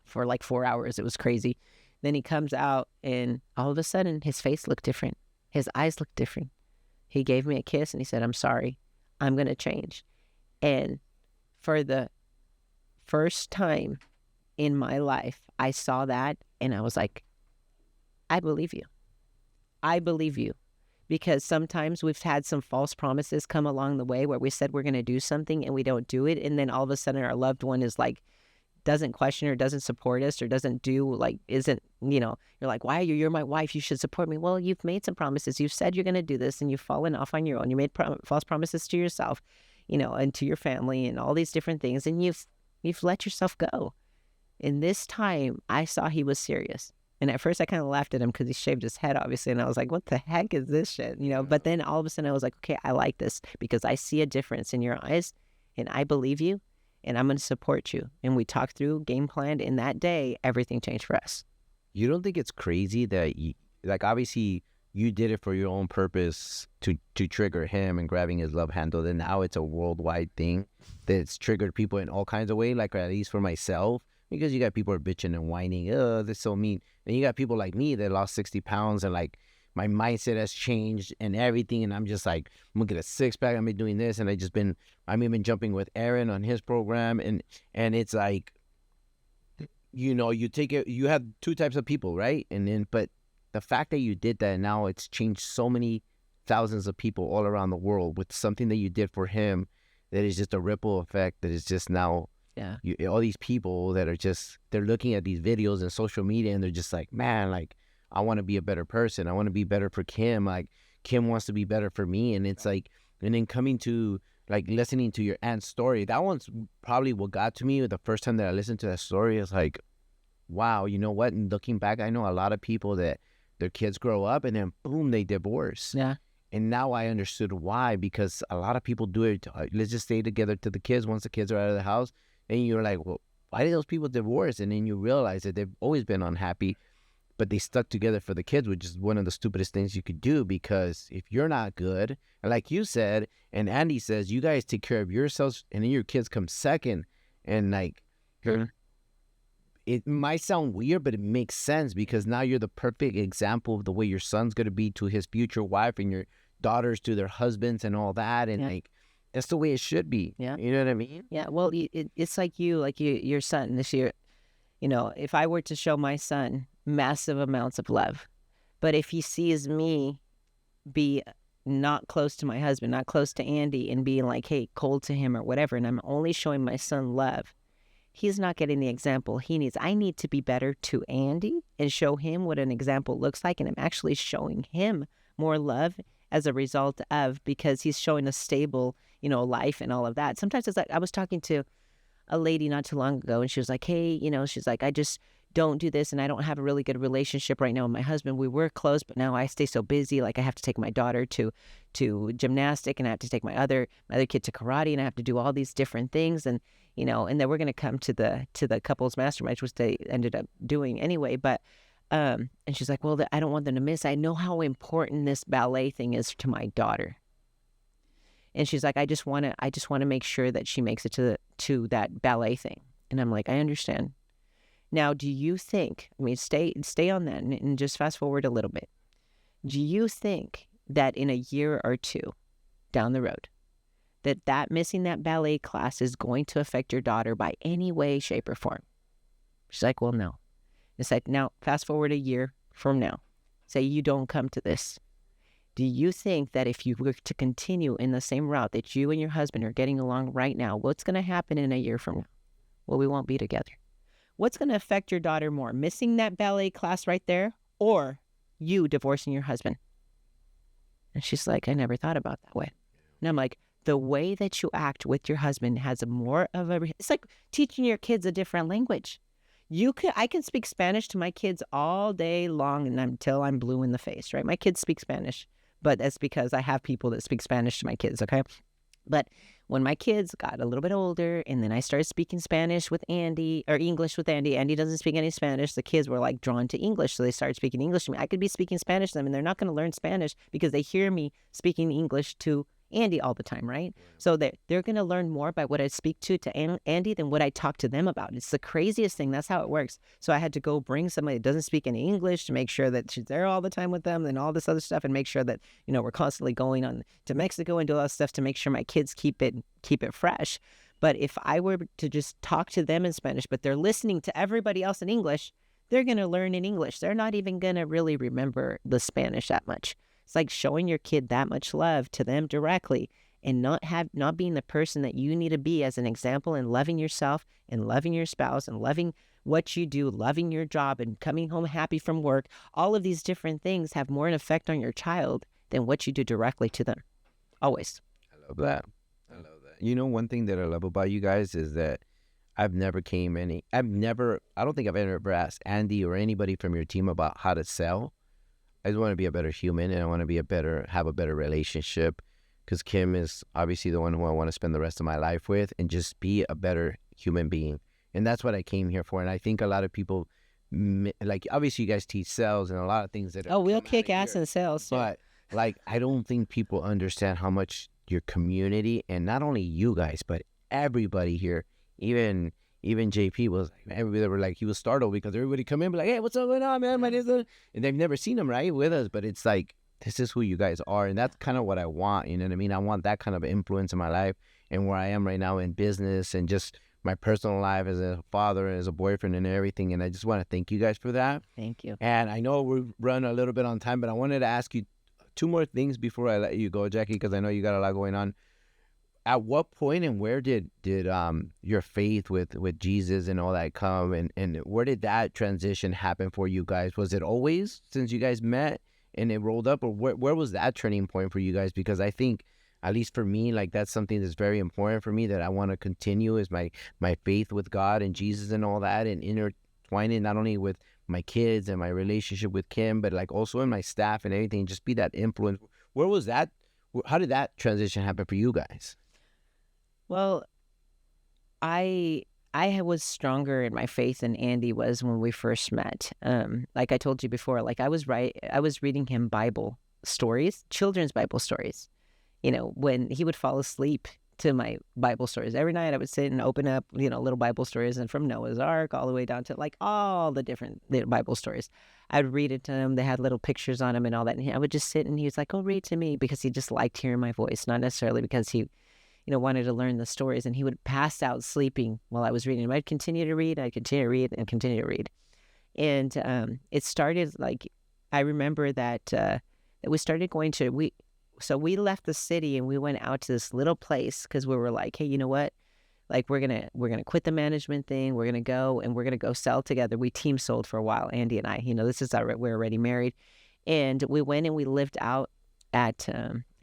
for like 4 hours. It was crazy. Then he comes out and all of a sudden his face looked different. His eyes looked different. He gave me a kiss and he said, I'm sorry. I'm going to change. And for the first time in my life, I saw that and I was like, I believe you. I believe you. Because sometimes we've had some false promises come along the way where we said we're going to do something and we don't do it. And then all of a sudden our loved one is like, doesn't question or doesn't support us or doesn't do like, isn't, you're like, why are you? You're my wife. You should support me. Well, you've made some promises. You've said you're going to do this and you've fallen off on your own. You made false promises to yourself, and to your family and all these different things. And you've let yourself go. In this time, I saw he was serious. And at first I kind of laughed at him because he shaved his head, obviously. And I was like, what the heck is this shit? But then all of a sudden I was like, okay, I like this because I see a difference in your eyes and I believe you and I'm going to support you. And we talked through, game planned. And that day, everything changed for us. You don't think it's crazy that, obviously you did it for your own purpose to trigger him and grabbing his love handle. And now it's a worldwide thing that's triggered people in all kinds of ways, like at least for myself. Because you got people are bitching and whining, oh, this is so mean. And you got people like me that lost 60 pounds and like my mindset has changed and everything. And I'm just like, I'm gonna get a six pack. I'm doing this. And I'm even jumping with Aaron on his program. And it's like, you take it, you have two types of people, right? But the fact that you did that and now it's changed so many thousands of people all around the world with something that you did for him, that is just a ripple effect that is just now. Yeah. All these people that are they're looking at these videos and social media and they're just like, man, like, I want to be a better person. I want to be better for Kim. Like, Kim wants to be better for me. And it's like, and then coming to, like, listening to your aunt's story, that one's probably what got to me the first time that I listened to that story. Is like, wow, you know what? And looking back, I know a lot of people that their kids grow up and then, boom, they divorce. Yeah. And now I understood why, because a lot of people do it. Let's just stay together to the kids once the kids are out of the house. And you're like, well, why did those people divorce? And then you realize that they've always been unhappy, but they stuck together for the kids, which is one of the stupidest things you could do. Because if you're not good, and like you said, and Andy says, you guys take care of yourselves, and then your kids come second. And like, it might sound weird, but it makes sense because now you're the perfect example of the way your son's going to be to his future wife and your daughters to their husbands and all that. And like, that's the way it should be. Yeah. You know what I mean? Yeah. Well, it's like your son this year. If I were to show my son massive amounts of love, but if he sees me be not close to my husband, not close to Andy, and being like, hey, cold to him or whatever, and I'm only showing my son love, he's not getting the example he needs. I need to be better to Andy and show him what an example looks like. And I'm actually showing him more love as a result of, because he's showing a stable, life and all of that. Sometimes it's like, I was talking to a lady not too long ago and she was like, hey, she's like, I just don't do this and I don't have a really good relationship right now with my husband. We were close, but now I stay so busy. Like I have to take my daughter to gymnastic and I have to take my other kid to karate and I have to do all these different things. And, and then we're going to come to the couples mastermind, which they ended up doing anyway. But, and she's like, well, I don't want them to miss. I know how important this ballet thing is to my daughter. And she's like, I just want to make sure that she makes it to that ballet thing. And I'm like, I understand. Now, do you think, stay on that and just fast forward a little bit. Do you think that in a year or two down the road, that missing that ballet class is going to affect your daughter by any way, shape, or form? She's like, well, no. It's like, now, fast forward a year from now. Say you don't come to this. Do you think that if you were to continue in the same route that you and your husband are getting along right now, what's going to happen in a year from now? Well, we won't be together. What's going to affect your daughter more, missing that ballet class right there or you divorcing your husband? And she's like, I never thought about that way. And I'm like, the way that you act with your husband has more of it's like teaching your kids a different language. I can speak Spanish to my kids all day long and until I'm blue in the face, right? My kids speak Spanish, but that's because I have people that speak Spanish to my kids, okay? But when my kids got a little bit older and then I started speaking Spanish with Andy or English with Andy, Andy doesn't speak any Spanish. The kids were like drawn to English. So they started speaking English to me. I could be speaking Spanish to them and they're not going to learn Spanish because they hear me speaking English to Andy all the time, right? So they're going to learn more by what I speak to Andy than what I talk to them about. It's the craziest thing. That's how it works. So I had to go bring somebody that doesn't speak any English to make sure that she's there all the time with them and all this other stuff and make sure that, we're constantly going on to Mexico and do all that stuff to make sure my kids keep it fresh. But if I were to just talk to them in Spanish, but they're listening to everybody else in English, they're going to learn in English. They're not even going to really remember the Spanish that much. It's like showing your kid that much love to them directly, and not being the person that you need to be as an example, and loving yourself and loving your spouse and loving what you do, loving your job and coming home happy from work. All of these different things have more an effect on your child than what you do directly to them. Always. I love that. I love that. You know, one thing that I love about you guys is that I don't think I've ever asked Andy or anybody from your team about how to sell. I just want to be a better human, and I want to have a better relationship, because Kim is obviously the one who I want to spend the rest of my life with, and just be a better human being. And that's what I came here for. And I think a lot of people, like, obviously you guys teach sales and a lot of things that we'll kick ass in sales. But like, I don't think people understand how much your community, and not only you guys, but everybody here, even JP was like, everybody were like, he was startled because everybody come in and be like, hey, what's going on, man? My name's and they've never seen him right with us, but it's like, this is who you guys are. And that's kind of what I want. You know what I mean? I want that kind of influence in my life and where I am right now in business and just my personal life as a father, as a boyfriend and everything. And I just want to thank you guys for that. Thank you. And I know we've run a little bit on time, but I wanted to ask you two more things before I let you go, Jackie, because I know you got a lot going on. At what point and where did your faith with Jesus and all that come, and where did that transition happen for you guys? Was it always since you guys met and it rolled up, or where was that turning point for you guys? Because I think, at least for me, like, that's something that's very important for me that I want to continue, is my faith with God and Jesus and all that, and intertwine it not only with my kids and my relationship with Kim, but like also in my staff and everything, just be that influence. Where was that? How did that transition happen for you guys? Well, I was stronger in my faith than Andy was when we first met. Like I told you before, like I was reading him Bible stories, children's Bible stories. You know, when he would fall asleep to my Bible stories. Every night I would sit and open up, little Bible stories, and from Noah's Ark all the way down to like all the different Bible stories. I'd read it to him. They had little pictures on them and all that. And I would just sit and he was like, oh, read to me, because he just liked hearing my voice, not necessarily because he wanted to learn the stories. And he would pass out sleeping while I was reading. I'd continue to read, and continue to read. And it started, like, I remember that we started going to, so we left the city and we went out to this little place because we were like, hey, you know what? Like, we're gonna quit the management thing. We're gonna go sell together. We team sold for a while, Andy and I. This is we're already married, and we went and we lived out at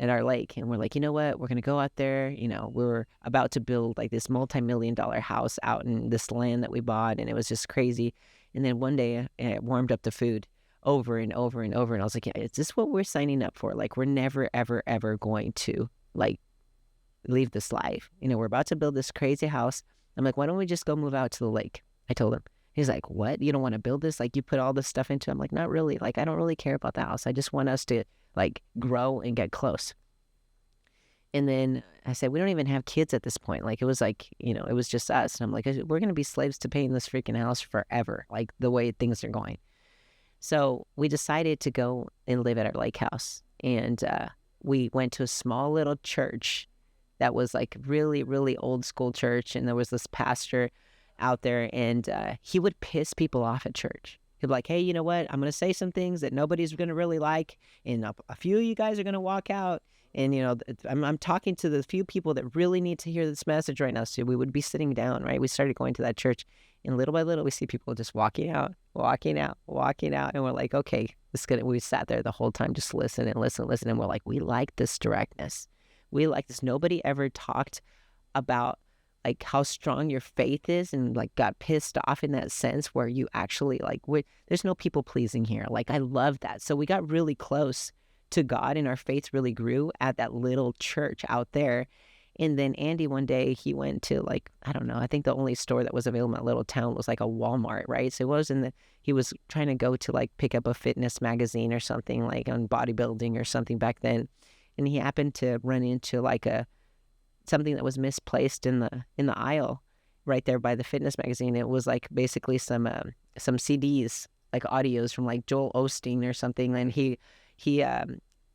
our lake, and we're like, you know what? We're gonna go out there. We're about to build like this multi-million-dollar house out in this land that we bought, and it was just crazy. And then one day, it warmed up the food over and over and over, and I was like, yeah, is this what we're signing up for? Like, we're never ever ever going to like leave this life. We're about to build this crazy house. I'm like, why don't we just go move out to the lake? I told him. He's like, what? You don't want to build this? Like, you put all this stuff into it? I'm like, not really. Like, I don't really care about the house. I just want us to like grow and get close. And then I said, we don't even have kids at this point. Like, it was like, it was just us. And I'm like, we're going to be slaves to paying this freaking house forever, like the way things are going. So we decided to go and live at our lake house. And we went to a small little church that was like really, really old school church. And there was this pastor out there, and he would piss people off at church. He'd be like, hey, you know what? I'm going to say some things that nobody's going to really like, and a few of you guys are going to walk out. And, I'm talking to the few people that really need to hear this message right now. So we would be sitting down, right? We started going to that church, and little by little, we see people just walking out. And we're like, okay, we sat there the whole time, just listen. And we're like, we like this directness. We like this. Nobody ever talked about like how strong your faith is, and like got pissed off in that sense where you actually like, there's no people pleasing here. Like, I love that. So we got really close to God, and our faith really grew at that little church out there. And then Andy, one day, he went to like, I don't know, I think the only store that was available in that little town was like a Walmart, right? So he was trying to go to like pick up a fitness magazine or something, like on bodybuilding or something back then. And he happened to run into like something that was misplaced in the aisle right there by the fitness magazine. It was like basically some CDs, like audios from like Joel Osteen or something. And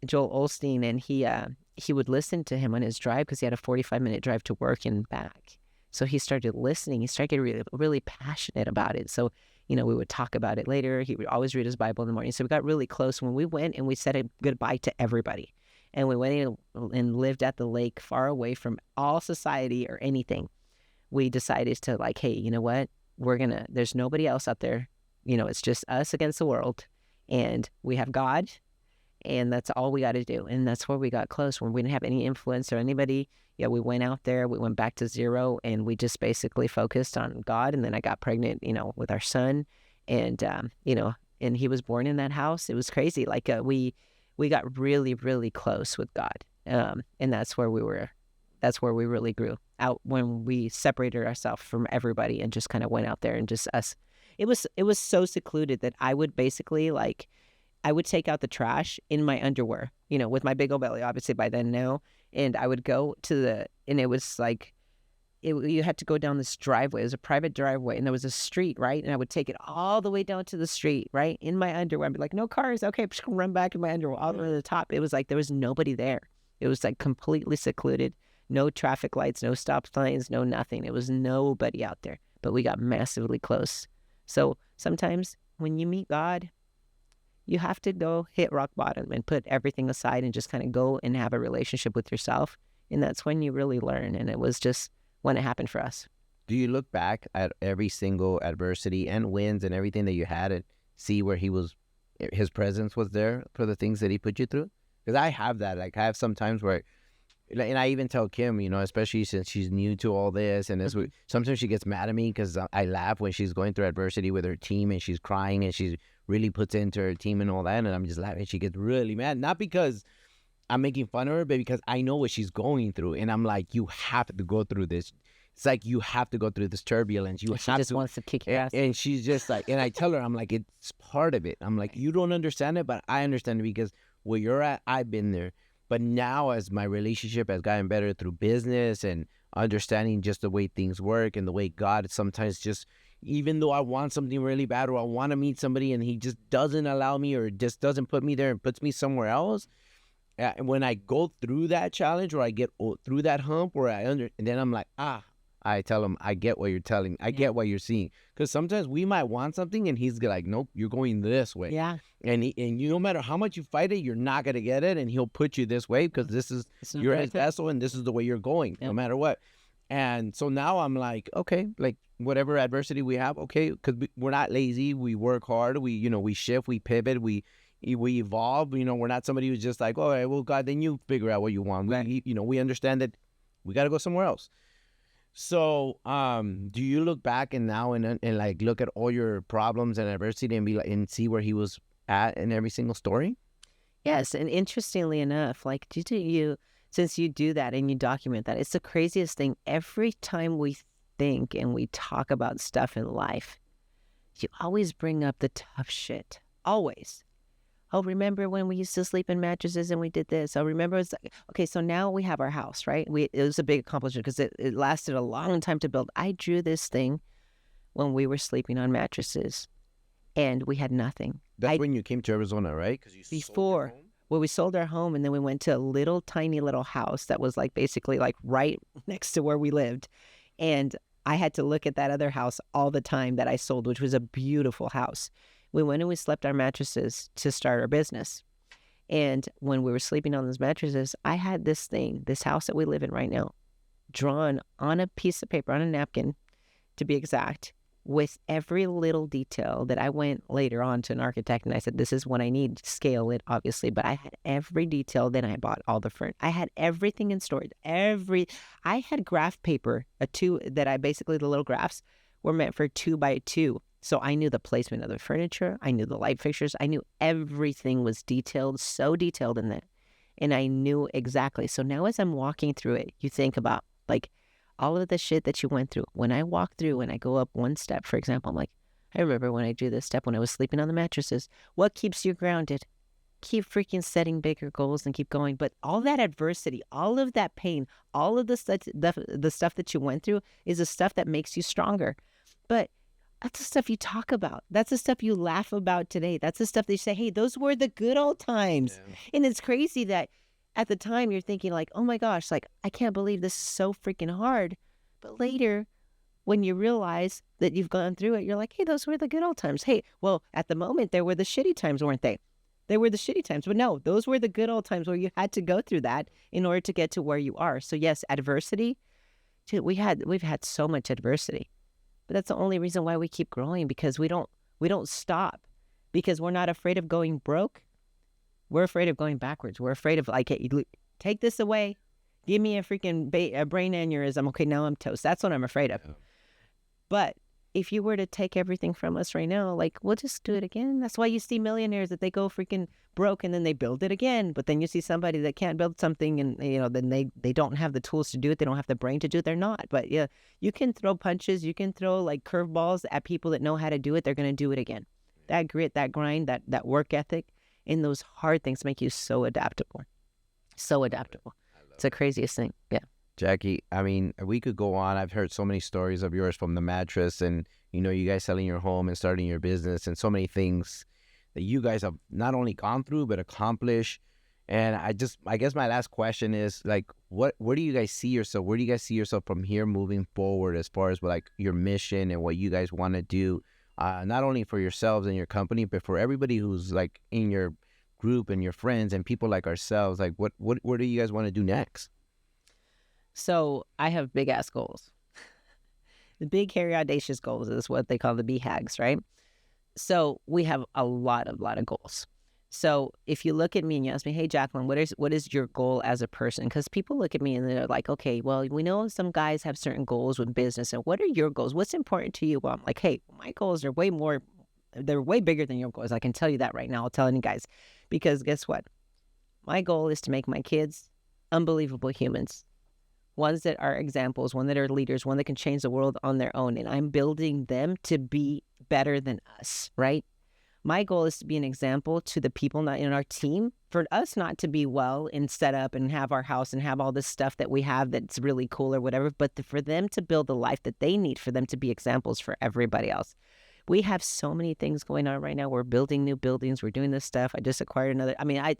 Joel Osteen, and he would listen to him on his drive because he had a 45-minute drive to work and back. So he started listening. He started getting really, really passionate about it. So we would talk about it later. He would always read his Bible in the morning. So we got really close when we went and we said a goodbye to everybody. And we went in and lived at the lake far away from all society or anything. We decided to like, hey, you know what? There's nobody else out there. It's just us against the world. And we have God. And that's all we got to do. And that's where we got close. When we didn't have any influence or anybody, we went out there, we went back to zero, and we just basically focused on God. And then I got pregnant, with our son. And, and he was born in that house. It was crazy. Like we got really, really close with God. And that's where we really grew out when we separated ourselves from everybody and just kind of went out there and just us. It was so secluded that I would basically I would take out the trash in my underwear, with my big old belly, obviously by then now. And I would go and it was like, you had to go down this driveway. It was a private driveway and there was a street, right? And I would take it all the way down to the street, right? In my underwear. I'd be like, no cars. Okay, I'm just gonna run back in my underwear all the way to the top. It was like, there was nobody there. It was like completely secluded, no traffic lights, no stop signs, no nothing. It was nobody out there, but we got massively close. So sometimes when you meet God, you have to go hit rock bottom and put everything aside and just kind of go and have a relationship with yourself. And that's when you really learn. And it was just when it happened for us. Do you look back at every single adversity and wins and everything that you had and see where his presence was there for the things that he put you through? Because I have that. Like I have some times where, and I even tell Kim, especially since she's new to all this, and sometimes she gets mad at me because I laugh when she's going through adversity with her team and she's crying and she really puts into her team and all that, and I'm just laughing. She gets really mad, not because I'm making fun of her, but because I know what she's going through, and I'm like, you have to go through this. It's like you have to go through this turbulence. She just wants to kick your ass. And she's just like, and I tell her, I'm like, it's part of it. I'm like, you don't understand it, but I understand it because where you're at, I've been there. But now as my relationship has gotten better through business and understanding just the way things work and the way God sometimes just, even though I want something really bad or I want to meet somebody and he just doesn't allow me or just doesn't put me there and puts me somewhere else, when I go through that challenge or I get through that hump or and then I'm like, I tell him, I get what you're telling me. I get what you're seeing. Because sometimes we might want something and he's like, nope, you're going this way. Yeah. And no matter how much you fight it, you're not going to get it. And he'll put you this way because you're his vessel and this is the way you're going, no matter what. And so now I'm like, okay, like whatever adversity we have, okay, because we're not lazy. We work hard. We shift, we pivot, we evolve. We're not somebody who's just like, all right, well, God, then you figure out what you want. We understand that we got to go somewhere else. So, do you look back and now and like look at all your problems and adversity and be like and see where he was at in every single story? Yes, and interestingly enough, like since you do that and you document that, it's the craziest thing. Every time we think and we talk about stuff in life, you always bring up the tough shit. Always. Oh, remember when we used to sleep in mattresses and we did this? Oh, remember it's like, okay, so now we have our house, right? It was a big accomplishment because it lasted a long time to build. I drew this thing when we were sleeping on mattresses and we had nothing. That's when you came to Arizona, right? Before. Well, we sold our home and then we went to a little tiny little house that was like basically like right next to where we lived. And I had to look at that other house all the time that I sold, which was a beautiful house. We went and we slept on mattresses to start our business. And when we were sleeping on those mattresses, I had this house that we live in right now, drawn on a piece of paper, on a napkin, to be exact, with every little detail that I went later on to an architect and I said, this is what I need, scale it, obviously. But I had every detail. Then I bought all the furniture. I had everything in storage. I had graph paper, the little graphs were meant for 2x2. So I knew the placement of the furniture. I knew the light fixtures. I knew everything was detailed, so detailed in that. And I knew exactly. So now as I'm walking through it, you think about like all of the shit that you went through. When I walk through and I go up one step, for example, I'm like, I remember when I do this step when I was sleeping on the mattresses. What keeps you grounded? Keep freaking setting bigger goals and keep going. But all that adversity, all of that pain, all of the stuff that you went through is the stuff that makes you stronger. But that's the stuff you talk about. That's the stuff you laugh about today. That's the stuff that you say, hey, those were the good old times. Yeah. And it's crazy that at the time you're thinking like, oh my gosh, like, I can't believe this is so freaking hard. But later, when you realize that you've gone through it, you're like, hey, those were the good old times. Hey, well, at the moment, there were the shitty times, weren't they? They were the shitty times. But no, those were the good old times where you had to go through that in order to get to where you are. So yes, adversity. Dude, we've had so much adversity. But that's the only reason why we keep growing, because we don't stop, because we're not afraid of going broke. We're afraid of going backwards. We're afraid of, like, hey, take this away. Give me a freaking a brain aneurysm. Okay, now I'm toast. That's what I'm afraid of. But if you were to take everything from us right now, like, we'll just do it again. That's why you see millionaires that they go freaking broke and then they build it again. But then you see somebody that can't build something and, then they don't have the tools to do it. They don't have the brain to do it. They're not. But yeah, you can throw punches. You can throw like curveballs at people that know how to do it. They're going to do it again. That grit, that grind, that work ethic, and those hard things make you so adaptable. So adaptable. It's the craziest thing. Yeah. Jackie, I mean, we could go on. I've heard so many stories of yours, from the mattress and, you guys selling your home and starting your business, and so many things that you guys have not only gone through, but accomplished. And I guess my last question is, like, where do you guys see yourself? Where do you guys see yourself from here moving forward, as far as like your mission and what you guys want to do, not only for yourselves and your company, but for everybody who's like in your group and your friends and people like ourselves? Like, what do you guys want to do next? So I have big ass goals. The big, hairy, audacious goals is what they call the BHAGs, right? So we have a lot of goals. So if you look at me and you ask me, hey, Jacqueline, what is your goal as a person? Because people look at me and they're like, okay, well, we know some guys have certain goals with business. And what are your goals? What's important to you? Well, I'm like, hey, my goals are they're way bigger than your goals. I can tell you that right now. I'll tell any guys. Because guess what? My goal is to make my kids unbelievable humans. Ones that are examples, one that are leaders, one that can change the world on their own. And I'm building them to be better than us, right? My goal is to be an example to the people not in our team, for us not to be well and set up and have our house and have all this stuff that we have that's really cool or whatever, but for them to build the life that they need, for them to be examples for everybody else. We have so many things going on right now. We're building new buildings. We're doing this stuff. I just acquired another.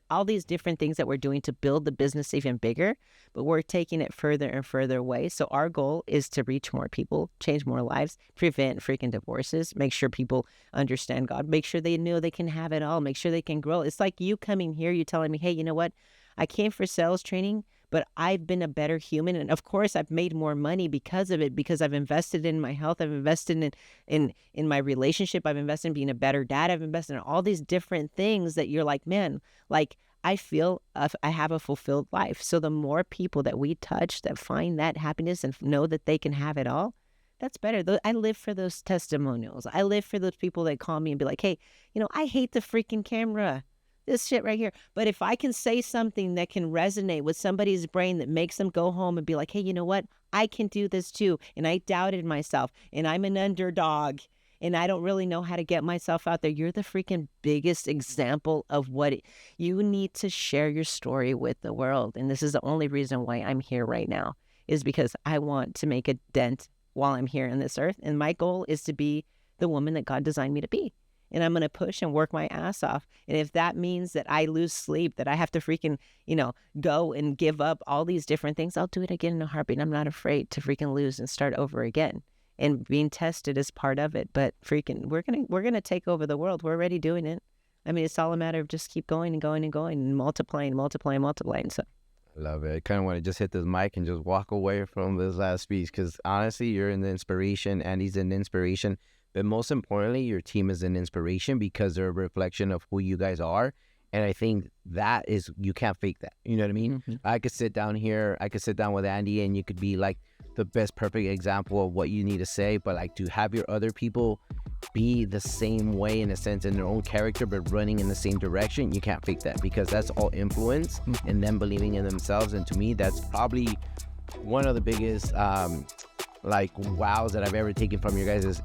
All these different things that we're doing to build the business even bigger, but we're taking it further and further away. So our goal is to reach more people, change more lives, prevent freaking divorces, make sure people understand God, make sure they know they can have it all, make sure they can grow. It's like you coming here, you telling me, hey, you know what? I came for sales training, but I've been a better human. And of course, I've made more money because of it, because I've invested in my health. I've invested in my relationship. I've invested in being a better dad. I've invested in all these different things that you're like, man, like I feel I have a fulfilled life. So the more people that we touch that find that happiness and know that they can have it all, that's better. I live for those testimonials. I live for those people that call me and be like, hey, I hate the freaking camera. This shit right here. But if I can say something that can resonate with somebody's brain that makes them go home and be like, hey, you know what? I can do this too. And I doubted myself and I'm an underdog and I don't really know how to get myself out there. You're the freaking biggest example of you need to share your story with the world. And this is the only reason why I'm here right now, is because I want to make a dent while I'm here on this earth. And my goal is to be the woman that God designed me to be. And I'm going to push and work my ass off. And if that means that I lose sleep, that I have to freaking, go and give up all these different things, I'll do it again in a heartbeat. I'm not afraid to freaking lose and start over again. And being tested is part of it. But freaking, we're going to take over the world. We're already doing it. It's all a matter of just keep going and going and going and multiplying. So I love it. I kind of want to just hit this mic and just walk away from this last speech, because honestly, you're an inspiration. Andy's an inspiration. But most importantly, your team is an inspiration because they're a reflection of who you guys are. And I think that is, you can't fake that. You know what I mean? Mm-hmm. I could sit down with Andy and you could be like the best perfect example of what you need to say. But like, to have your other people be the same way, in a sense, in their own character, but running in the same direction, you can't fake that, because that's all influence and them believing in themselves. And to me, that's probably one of the biggest wows that I've ever taken from your guys'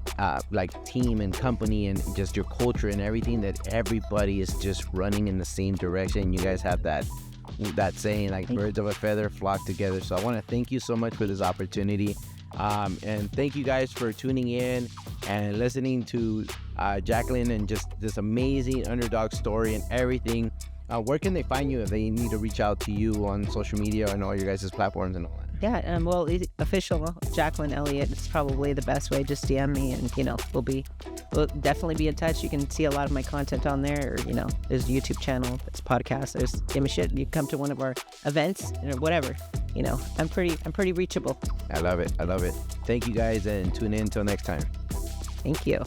team and company, and just your culture and everything, that everybody is just running in the same direction. You guys have that saying, like, birds of a feather flock together. So I want to thank you so much for this opportunity, and thank you guys for tuning in and listening to Jacqueline and just this amazing underdog story and everything. Where can they find you if they need to reach out to you on social media and all your guys' platforms and all that? Yeah, well, official Jacqueline Elliott is probably the best way. Just DM me, and we'll definitely be in touch. You can see a lot of my content on there. Or, there's a YouTube channel, there's podcast, there's give me shit. You come to one of our events or whatever. I'm pretty reachable. I love it. Thank you guys, and tune in until next time. Thank you.